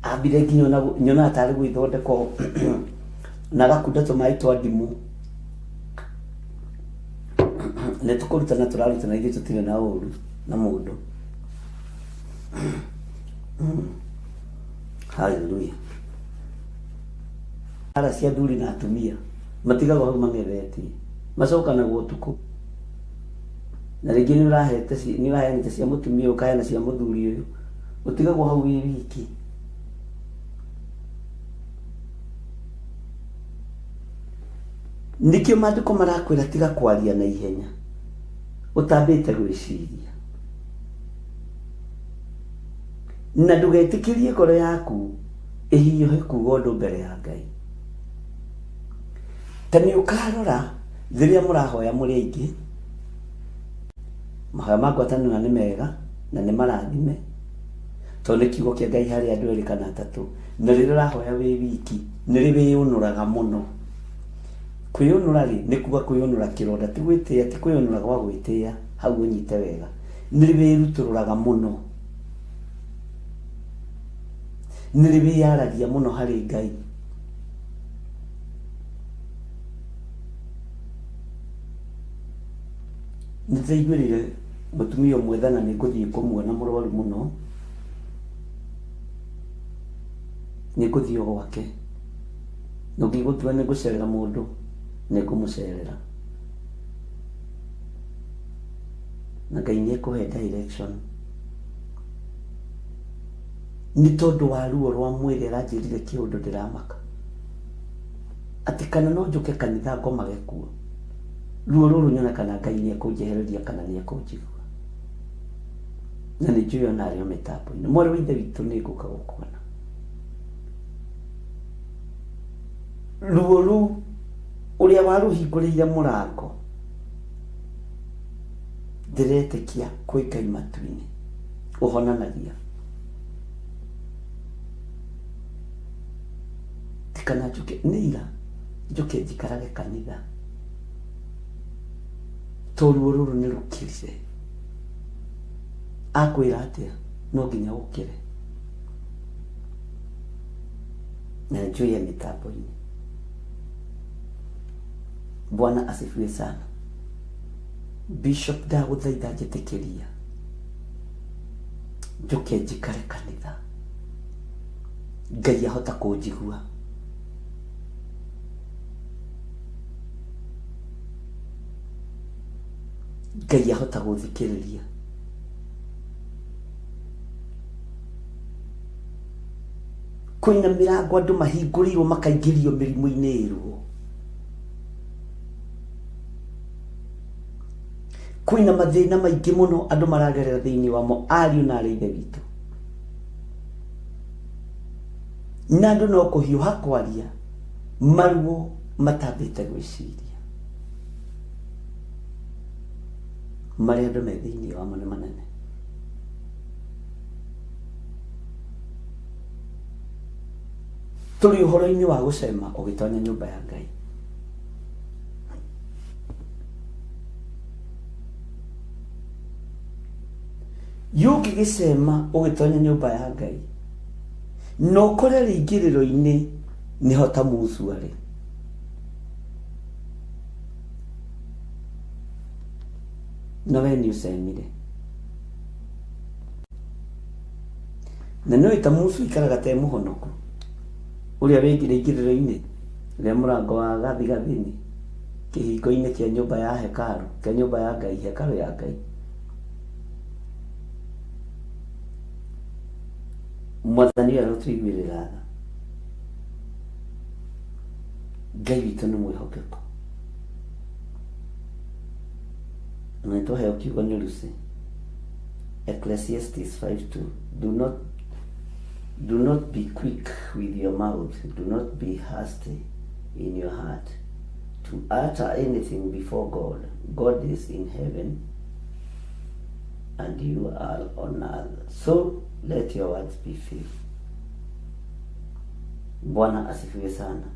Speaker 2: ambire nginya nyona atari gwithondeko na gakunda tumai twa ndimu ne tukurutana turarutana ithuĩ tutire na ũru na mũndũ. Hallelujah. Ara cia athuri na atumia matigagwo hau mang'ethetie, macokanagwo ũtukũ, na rĩngĩ nĩ ũraheanĩte cia mũtumia ũkaheana cia mũthuri ũyũ, ũtigagwo hau wĩ wiki. Nikio maandĩko marakwĩra tiga kwaria na ihenya utambĩte gwĩciria, na ndũgetĩkĩrie ngoro yaku ĩhiũhe kuuga ũndũ mbere ya Ngai. Ta nĩ ũkarora rĩrĩa mũrahoya mũrĩ aingĩ, mahoya ma ngwatanĩro nĩ mega na nĩ marathime, tondũ nĩ kiugo kĩa Ngai harĩ andũ erĩ kana atatũ, na rĩrĩa ũrahoya wĩ wiki nĩ wĩyũnũraga mũno. Kwĩyũnũra rĩ nĩ kuga kwĩyũnũra kĩronda, ti gwĩtĩĩa, ti kwĩyũnũra gwa gwĩtĩĩa hau ũnyite wega, nĩ wĩrutũrũraga mũno, nĩ wĩyaragia mũno harĩ Ngai. Nĩ ndaiguĩrĩire mũtumia ũmwe thana nĩ ngũthiĩ kũmuona mũrwaru mũno, nĩ ngũthiĩ o gwake, na ngĩgũtua nĩ ngũcerera mũndũ nĩ ngũmũcerera, na Ngai nĩ ekũhe direction. Nĩ tondũ wa ruo rwa mwĩrĩ aranjĩrire kĩũndũ ndĩramaka atĩ kana no njũke kanitha ngomage kuo. Ruo rũrũ nyona kana Ngai nĩ ekũnjehereria kana nĩ ekũnjigua, na nĩ njũĩ ona arĩ o mĩtambo-inĩ. Mwarĩ wa ithe witũ nĩ ngũka gũkuona. Ruo rũu ũrĩa warũhingũrĩire mũrango ndĩretĩkia kwĩ Ngai matu-inĩ ũhonanagia. Tikana njũke nĩ ira njũke njikarage kanitha, to ruo rũrũ nĩ rũkirire. Akwĩra atĩa no nginya ũkĩre, na njũĩ e mĩtambo-inĩ. Bwana asifiwe sana. Bishop ndagũthaitha njĩtĩkĩria njũke njikare kanitha, Ngai ahota kũnjigua. Ngai ahota gũthikĩrĩria. Kwĩna mĩrango andũ mahingũrĩirwo makaingĩrio mĩrimũ-inĩ ĩrwo. Kwĩna mathĩna maingĩ mũno andũ maragerera thĩinĩ wamo, ariũ na arĩ ithe witũ, na andũ no kũhiũha kwaria maruo matambĩte gwĩciria. Marĩa andũ me thĩinĩ wamo nĩ manene. Tũrĩ ũhoro-inĩ wa gũcema ũgĩtonya nyũmba ya Ngai. Ũngĩgĩcema ũgĩtonya nyũmba ya Ngai no ũkore rĩingĩrĩro-inĩ nĩho ta Musa arĩ. Na we nĩ ũcemire, na nĩ ta Musa ikaraga te mũhonoku ũrĩa wĩngire ingĩrĩro-inĩ rĩa mũrango wa gathigathini kĩhingo-inĩ kĩa nyũmba ya hekarũ, kĩa nyũmba ya Ngai, hekarũ ya Ngai. mwathani arotũiguĩrĩra tha. Ngai witũ nĩ mwĩhokeku na nĩtũheo kiugo nĩ Lucy. Ecclesiastes 5:2. Do not be quick with your mouth, do not be hasty in your heart to utter anything before God. God is in heaven and you are on earth, so let your words be few. Bwana asifiwe sana.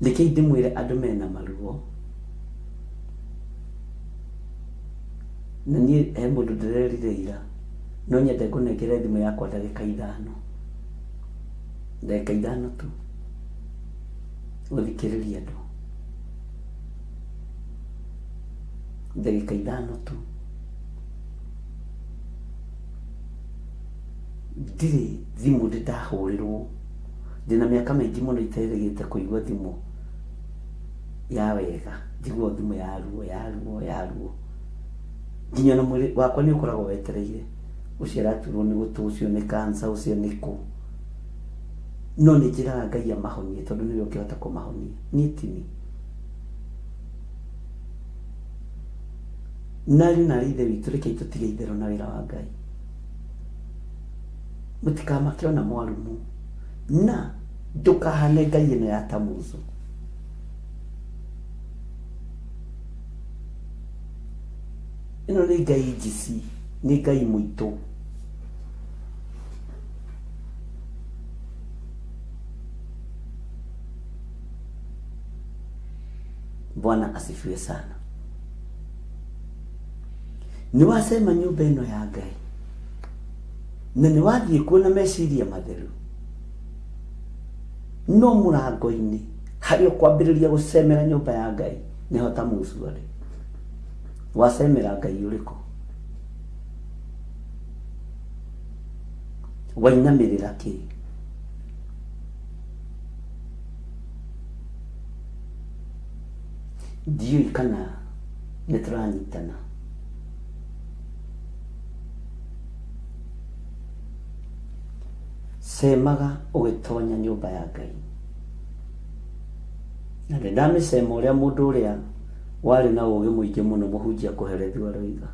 Speaker 2: Likei ndimwire andũ mena maruo, na niĩ he mũndũ ndĩrerire ira, no nyende ngũnengere thimũ yakwa ndagĩka 5 tu gũthikĩrĩria andũ, ndagĩka 5 tu. Ndirĩ thimũ ndahũrĩrwo, ndĩna mĩaka mĩingĩ mũno iterĩgĩte kũigua thimũ ya wega, njiguo thimũ ya ruo nginya na mwĩrĩ wakwa nĩ ũkoragwo wetereire ũcio araturwo nĩ gũtũ, ũcio nĩ cancer, ũcio nĩ kũ. No nĩ njĩraga Ngai amahonie tondũ nĩwe ũngĩhota kũmahonia, niĩ tini. Nari na ithe witũ rekei tũtige itherũ na wĩra wa Ngai. Mũtikamake ona mwarumu na ndũkahane Ngai ĩno ya Tamuzu. Ĩno nĩ Ngai njici, nĩ Ngai mũitũ. Bwana asifiwe sana. Niwasema nyũmba ĩno ya Ngai na niwathiĩ kuona meciria matheru, no mũrango-inĩ harĩa ũkwambĩrĩria gũcemera nyũmba ya Ngai nĩho Tamuzu arĩ. Wacemera Ngai ũrĩkũ? Wainamĩrĩra kĩ? Ndiũĩ kana nĩtũranyitana. Cemaga ũgĩtonya nyũmba ya Ngai. Na ndamĩcema ũrĩa mũndũ ũrĩa warĩ na ũgĩ mũingĩ mũno mũhunjia kũherethio aroiga,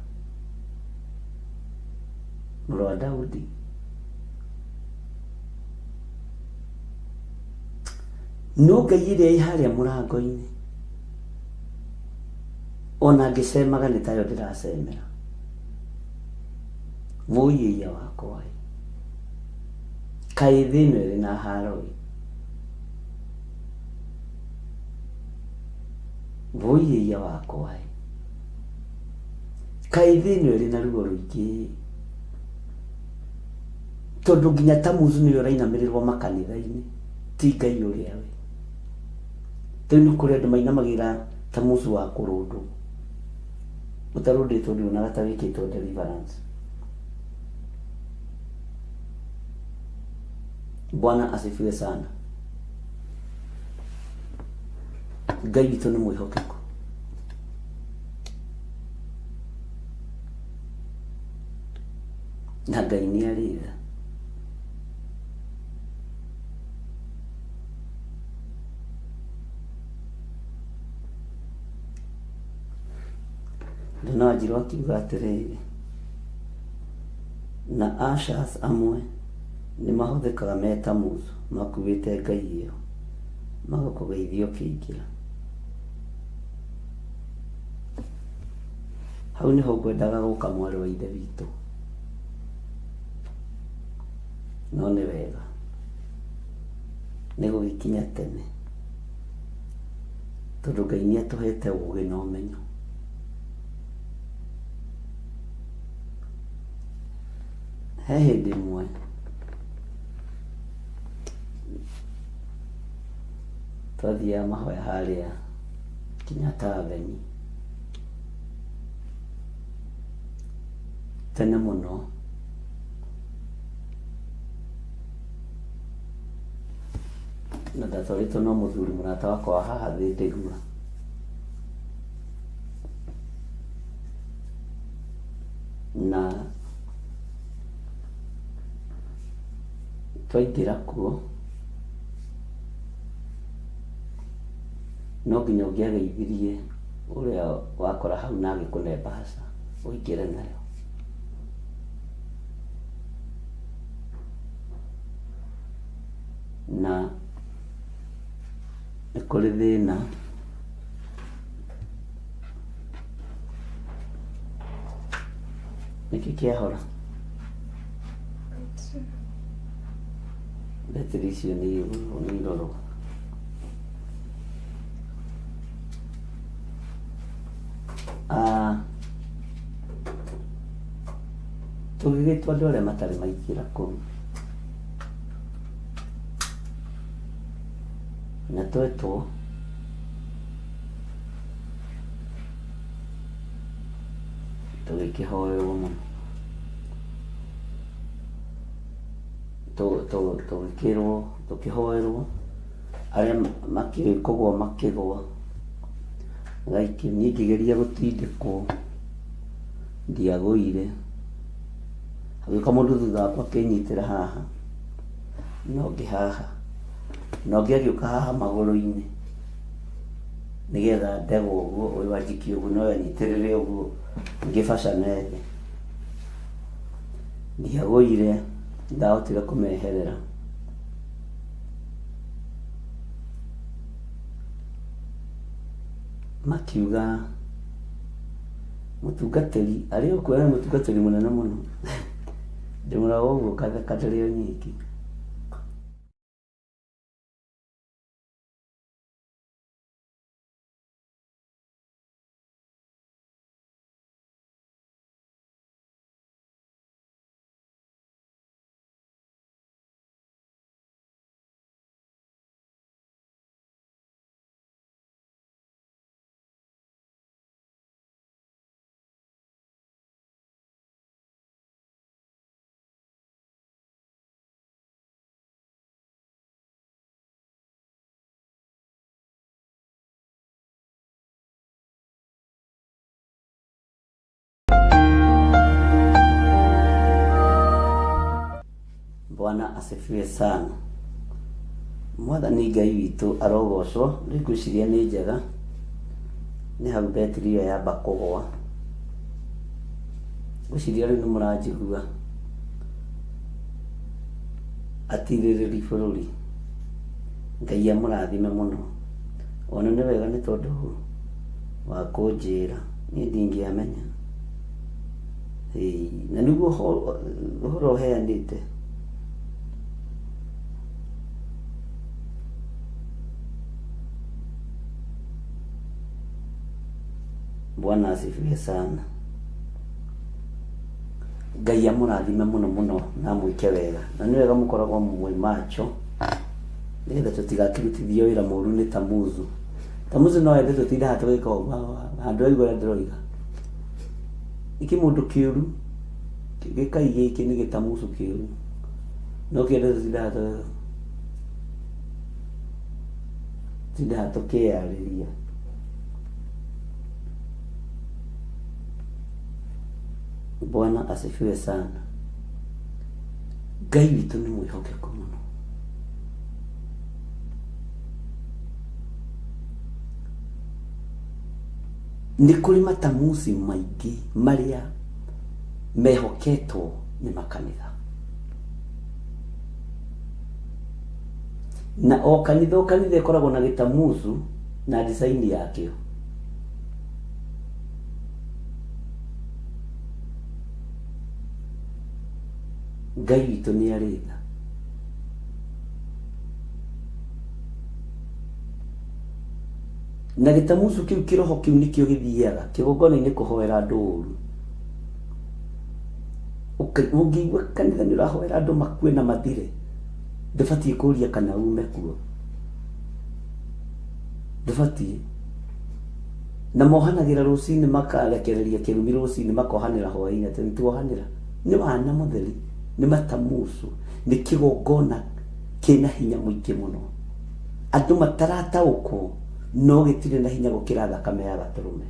Speaker 2: mũrũ wa Daudi. No Ngai ĩrĩa ĩ harĩa mũrango-inĩ ona ngĩcemaga nĩ tayo ndĩracemera. Mũiya wakwa kaĩ thĩ ĩno ĩrĩ na haro? Mũiya wakwa kaĩ thĩ ĩno ĩrĩ na ruo rũingĩ? Tondũ nginya Tamuzu nĩwe ũrainamĩrĩrwo makanitha-inĩ, ti Ngai ũrĩa we. Rĩu nĩ kũrĩ andũ mainamagĩra Tamuzu wa kũrũndwo, ũtarũndĩtwo ndionaga ta wĩkĩtwo deliverance. Bwana asifiwe sana. Ngai witũ nĩ mwĩhokeku. Na Ngai nĩ arĩ tha. Ndona Wanjiru akiuga atĩrĩrĩ, na ushers amwe nĩ mahũthĩkaga me Tamuzu makuĩte Ngai ĩyo magakũgeithio kĩingĩra. Hau nĩho ngwendaga gũka mwarĩ wa ithe witũ, no nĩ wega nĩ gũgĩkinya tene tondũ Ngai nĩ atũhete ũgĩ na ũmenyo. He hĩndĩ ĩmwe twathiaga mahoya harĩa Kenyatta Avenue tene mũno, na ndatwarĩtwo no mũthuri mũrata wakwa wa haha thĩ Ndĩgua. Na twaingĩra kuo no nginya ũngĩageithirie ũrĩa wakora hau na agĩkũne mbaca ũingĩre nayo. Na nĩ kũrĩ thĩna nĩkĩ kĩahora betri icio nĩ irorwo. Tũgĩgĩtwo andũ arĩa matarĩ maingĩra kũu na twetwo tũgĩkĩhoerwo mũno, tũgĩkĩrwo tũkĩhoerwo arĩa makĩgũa makĩgũa. Like niĩ ngĩgeria gũtindĩkwo ndiagũire, hagĩũka mũndũ thutha wakwa akĩnyitĩra haha no ngĩhaha, no ngĩagĩũka haha magũrũ-inĩ nĩgetha ndegwa ũguo ũyũ wanjikia ũguo no anyitĩrĩre ũguo ngĩbacane thĩ. Ndiagũire, ndahotire kũmeherera. Makiuga mũtungatĩri arĩ o kuo, mũtungatĩri mũnene mũno ndĩmũraga ũguo katheka ndĩrĩ o nyiki. Bwana asifiwe sana. Mwathani Ngai witũ arogocwo. Rĩu ngwĩciria nĩ njega, nĩ hau betri ĩyo yamba kũgũa. Ngwĩciria rĩu nĩ mũranjigua. Atirĩrĩri bũrũri, Ngai amũrathime mũno. Ona nĩ wega nĩ tondũ wa kũnjĩra, niĩ ndingĩamenya. Na nĩguo ũhoro ũheanĩte. Bwana asifiwe sana. Ngai amũrathime mũno mũno na mwĩke wega. Na nĩ wega mũkoragwo mwĩ macho nĩgetha tũtigakĩrutithio wĩra mũũru nĩ Tamuzu. Tamuzu no ende tũtinde haha tũgĩka ũguo handũ aigua ũrĩa ndĩroiga. Iki mũndũ kĩũru gĩkai gĩkĩ nĩ gĩtamuzu kĩũru, no kĩende tũtinde haha tũkĩyarĩria. Bwana asifiwe sana. Ngai witũ nĩ mwĩhokeku mũno. Nĩ kũrĩ matamuzi maingĩ marĩa mehoketwo nĩ makanitha, na o kanitha ĩkoragwo na gĩtamuzu na design yakĩo. Ngai witũ nĩ arĩ tha. Na gĩtamuzu kĩu kĩroho kĩu nĩkĩo gĩthiaga kĩgongona-inĩ kũhoera andũ ũũru. Ũngĩigua kanitha nĩ ũrahoera andũ makue na mathire, ndũbatiĩ kũũria kana ume kuo, ndũbatiĩ. Na mohanagĩra rũcinĩ makarekereria kĩrumi rũcinĩ makohanĩra hwaĩ-inĩ, atĩ nĩtuohanĩra. Nĩ wana mũtheri, nĩ matamuzu, nĩ kĩgongona kĩna hinya mũingĩ mũno. Andũ matarataũkwo no gĩtirĩ na hinya gũkĩra thakame ya gatũrũme.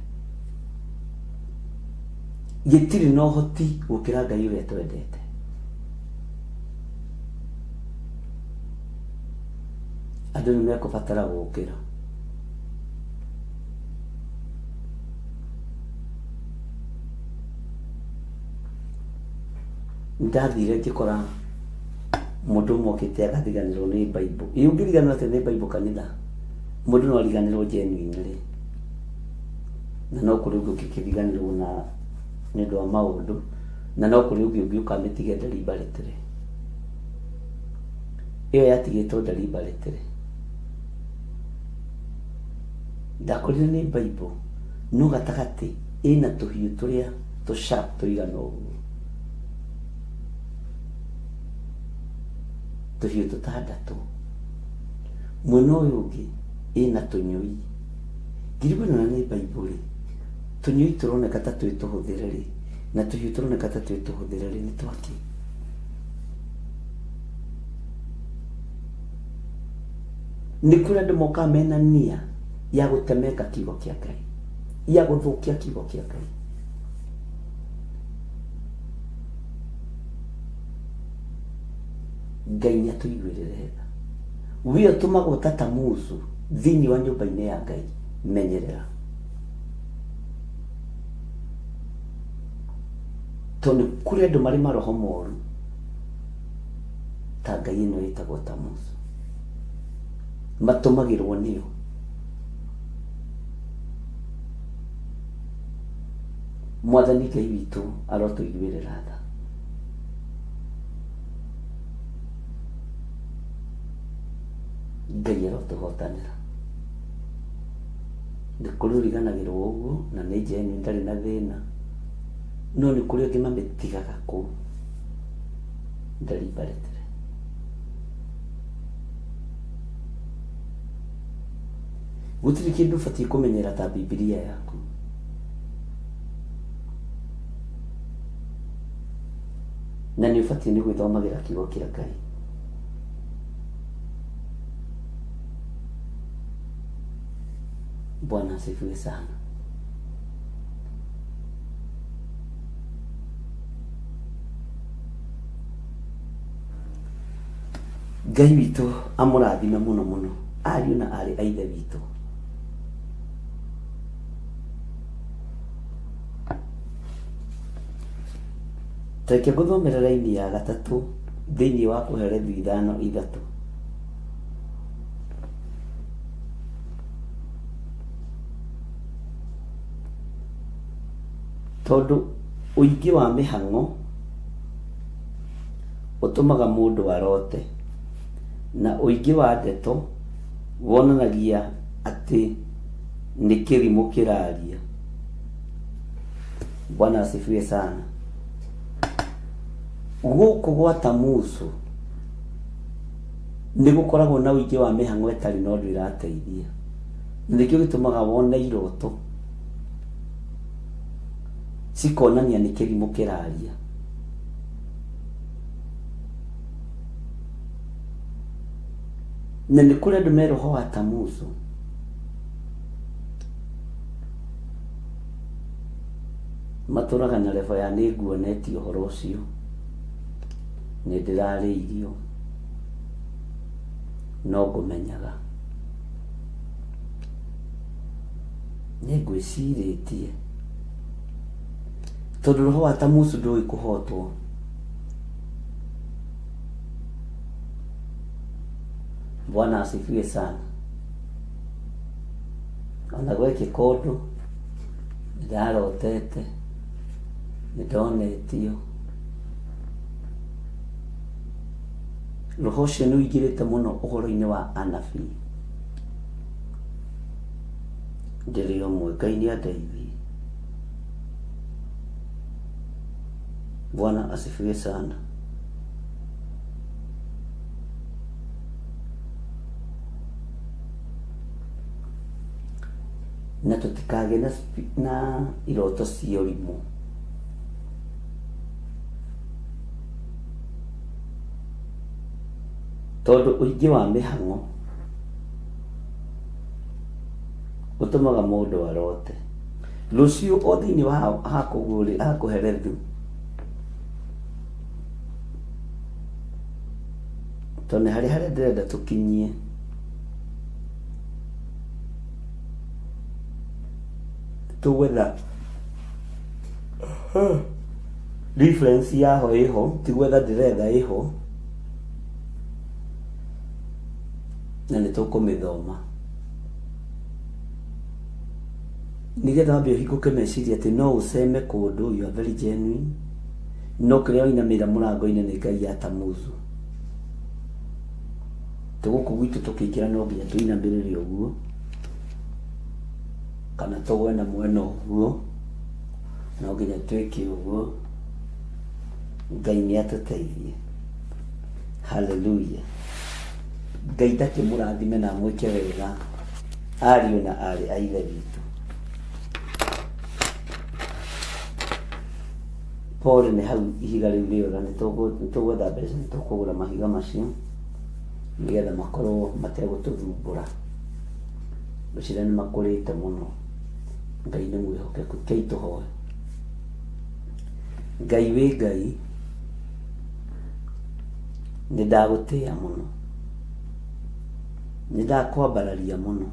Speaker 2: Gĩtirĩ na ũhoti gũkĩra Ngai ũrĩa twendete. andũ nĩ mekũbatara gũũkĩra. Ndathire ngĩkora mũndũ mokĩte agathiganĩrwo nĩ Bible. Ũngĩriganĩrwo atĩ nĩ Bible kanitha, mũndũ no ariganĩrwo genuinely, na no kũrĩ ũngĩ ũngĩkĩriganĩrwo na nĩ ũndũ wa maũndũ, na no kũrĩ ũngĩ ũkamĩtige deliberately. Ĩyo yatigĩtwo deliberately. Ndakorire nĩ Bible no gatagatĩ ĩna tũhiũ tũrĩa tũsharp tũigana ũguo, tũhiũ tũtandatũ. Mwena ũyũ ũngĩ ĩna tũnyũi. Ngirigana nĩ Bible rĩ, tũnyũi tũroneka ta twĩ tũhũthĩre rĩ, na tũhiũ tũroneka ta twĩ tũhũthĩre rĩ, nĩ twakĩ? Nĩ kũrĩ andũ mokaga mena nia ya gũtemeka kiugo kĩa Ngai, ya gũthũkia kiugo kĩa Ngai. Ngai nĩ atũiguĩrĩre tha. We ũtũmagwo ta tamuzu thĩinĩ wa nyũmba-inĩ ya Ngai. Menyerera. Tondũ kũrĩ andũ marĩ maroho moru ta Ngai ĩno ĩtagwo tamuzu, matũmagĩrwo nĩyo. Mwathani Ngai witũ arotũiguĩrĩra tha. Ngai arotũhotanĩra. Nĩ kũrĩ ũriganagĩrwo ũguo na nĩ njeni ndarĩ na thĩna, no nĩ kũrĩ angĩ mamĩtigaga kũu deliberately. Gũtirĩ kĩndũ ũbatiĩ kũmenyera ta Bibilia yaku. Na nĩ ũbatiĩ nĩ gwĩthomagĩra kiugo kĩa Ngai. Bwana asifiwe sana. Ngai witũ amũrathime mũno mũno, ariũ na arĩ a ithe witũ. Reke ngũthomere raini ya gatatũ thĩinĩ wa Kũherethu 5:3. Tondũ ũingĩ wa mĩhang'o ũtũmaga mũndũ arote, na ũingĩ wa ndeto wonanagia atĩ nĩ kĩrimũ kĩraria. Bwana asifiwe sana. Gũkũ gwa tamuzu nĩ gũkoragwo na ũingĩ wa mĩhang'o ĩtarĩ na ũndũ ĩrateithia. Nĩkĩo gĩtũmaga wone iroto cikonania nĩ kĩrimũ kĩraria. Na nĩ kũrĩ andũ me roho wa tamuzu matũraga na level ya nĩ nguonete ũhoro ũcio, nĩ ndĩrarĩ irio, no ngũmenyaga, nĩ ngwĩcirĩtie. Tondũ roho wa tamuzu ndũĩ kũhotwo. Bwana asifiwe sana. Ona gwĩkĩka ũndũ nĩndarotete, nĩndonetio. Roho ũcio nĩũingĩrĩte mũno ũhoro-inĩ wa anabii. Ndĩrĩ ũmwe, Ngai nĩandeithie. Bwana asifiwe sana. Na tũtikage na iroto cia ũrimũ. Tondũ ũingĩ wa mĩhang'o ũtũmaga mũndũ arote. Rũciũ o thĩinĩ wa Kũherethu, tondũ harĩa ndĩrenda tũkinyie tugwetha reference yaho iho, tigwetha ndiretha iho, na nitukumithoma nigetha wambe ũhingũke meciria atĩ no ũceme kũndũ, you are very genuine, no kĩrĩa wainamĩra mũrango-inĩ nĩ Ngai ya Tamuzu. Tũgũkũ gwitũ tũkĩingĩra no nginya tũinamĩrĩre ũguo, kana tũgwe na mwena ũguo, no nginya twĩke ũguo. Ngai nĩ atũteithie. Hallelujah. Ngai ndakĩmũrathime na mwĩke wega ariũ na arĩ a ithe witũ. Paul nĩ hau ihiga rĩu rĩega, nĩtũgwetha mbeca, nĩtũkũgũra mahiga macio nĩgetha makorwo mategũtũthumbũra. Ngwĩciria nĩ makũrĩte mũno. Ngai nĩ mwĩhokeku. Kei tũhoe. Ngai wĩ Ngai, nĩndagũtĩĩa mũno, nĩndakwambararia mũno.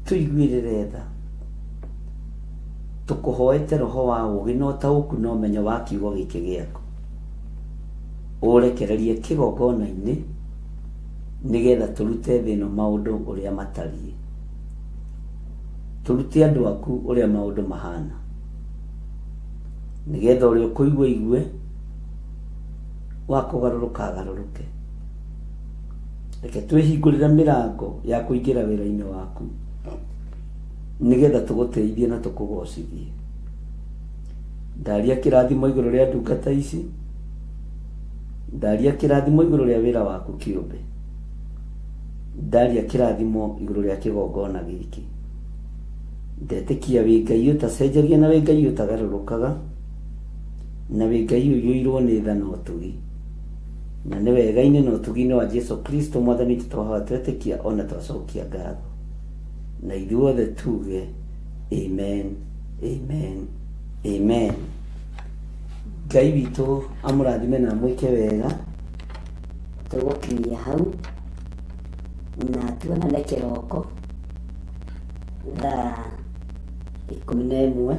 Speaker 2: Tũiguĩrĩre tha, tũkũhoete roho wa ũũgĩ na ũtaũku na ũmenyo wa kiugo gĩkĩ gĩaku, ũrekererie kĩgongona-inĩ nĩgetha tũrute thĩ ĩno maũndũ ũrĩa matariĩ, tũrute andũ aku ũrĩa maũndũ mahana, nĩgetha ũrĩa ũkũigua igue, wa kũgarũrũka agarũrũke. Reke twĩhingũrĩre mĩrango ya kũingĩra wĩra-inĩ waku nĩgetha tũgũteithie na tũkũgocithie. Ndaria kĩrathimo igũrũ rĩa ndungata ici, ndaria kĩrathimo igũrũ rĩa wĩra waku kĩũmbe, ndaria kĩrathimo igũrũ rĩa kĩgongona gĩkĩ. Ndetĩkia wĩ Ngai ũtacenjagia na wĩ Ngai ũtagarũrũkaga, na wĩ Ngai ũiyũirwo nĩ tha na ũtugi, na nĩ wega-inĩ na ũtugi-inĩ wa Jesu Kristo Mwathani tũtũhoya twetĩkia ona twacokia ngatho, na ithuothe tuge amen, amen, amen. Ngai witũ amũrathime na mwĩke wega.
Speaker 6: Tũgũkinyia hau na tuonane kĩroko thaa 11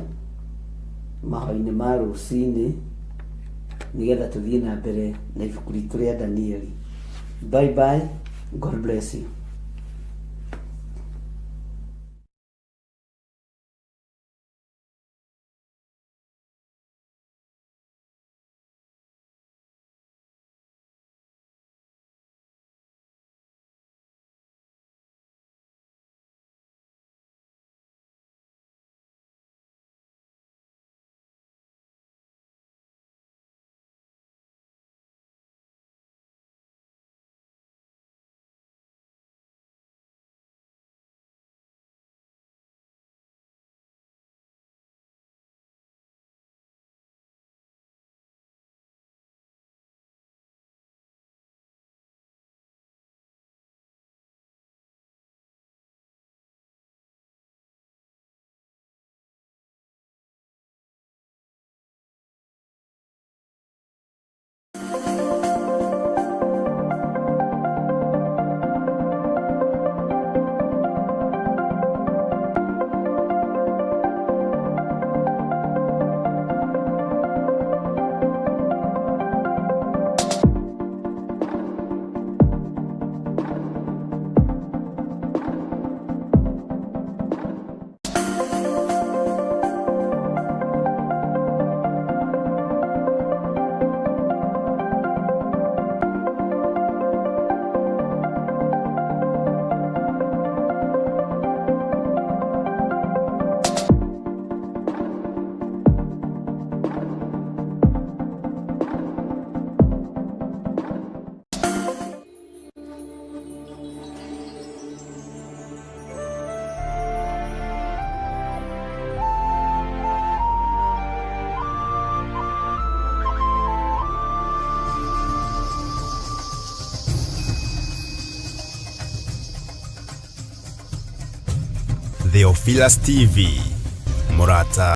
Speaker 2: mahoinĩ ma rũcinĩ nĩgetha tũthiĩ na mbere na ibuku ritũ rĩa Danieli. Bye bye. God bless you.
Speaker 7: Theophilus TV, Murata.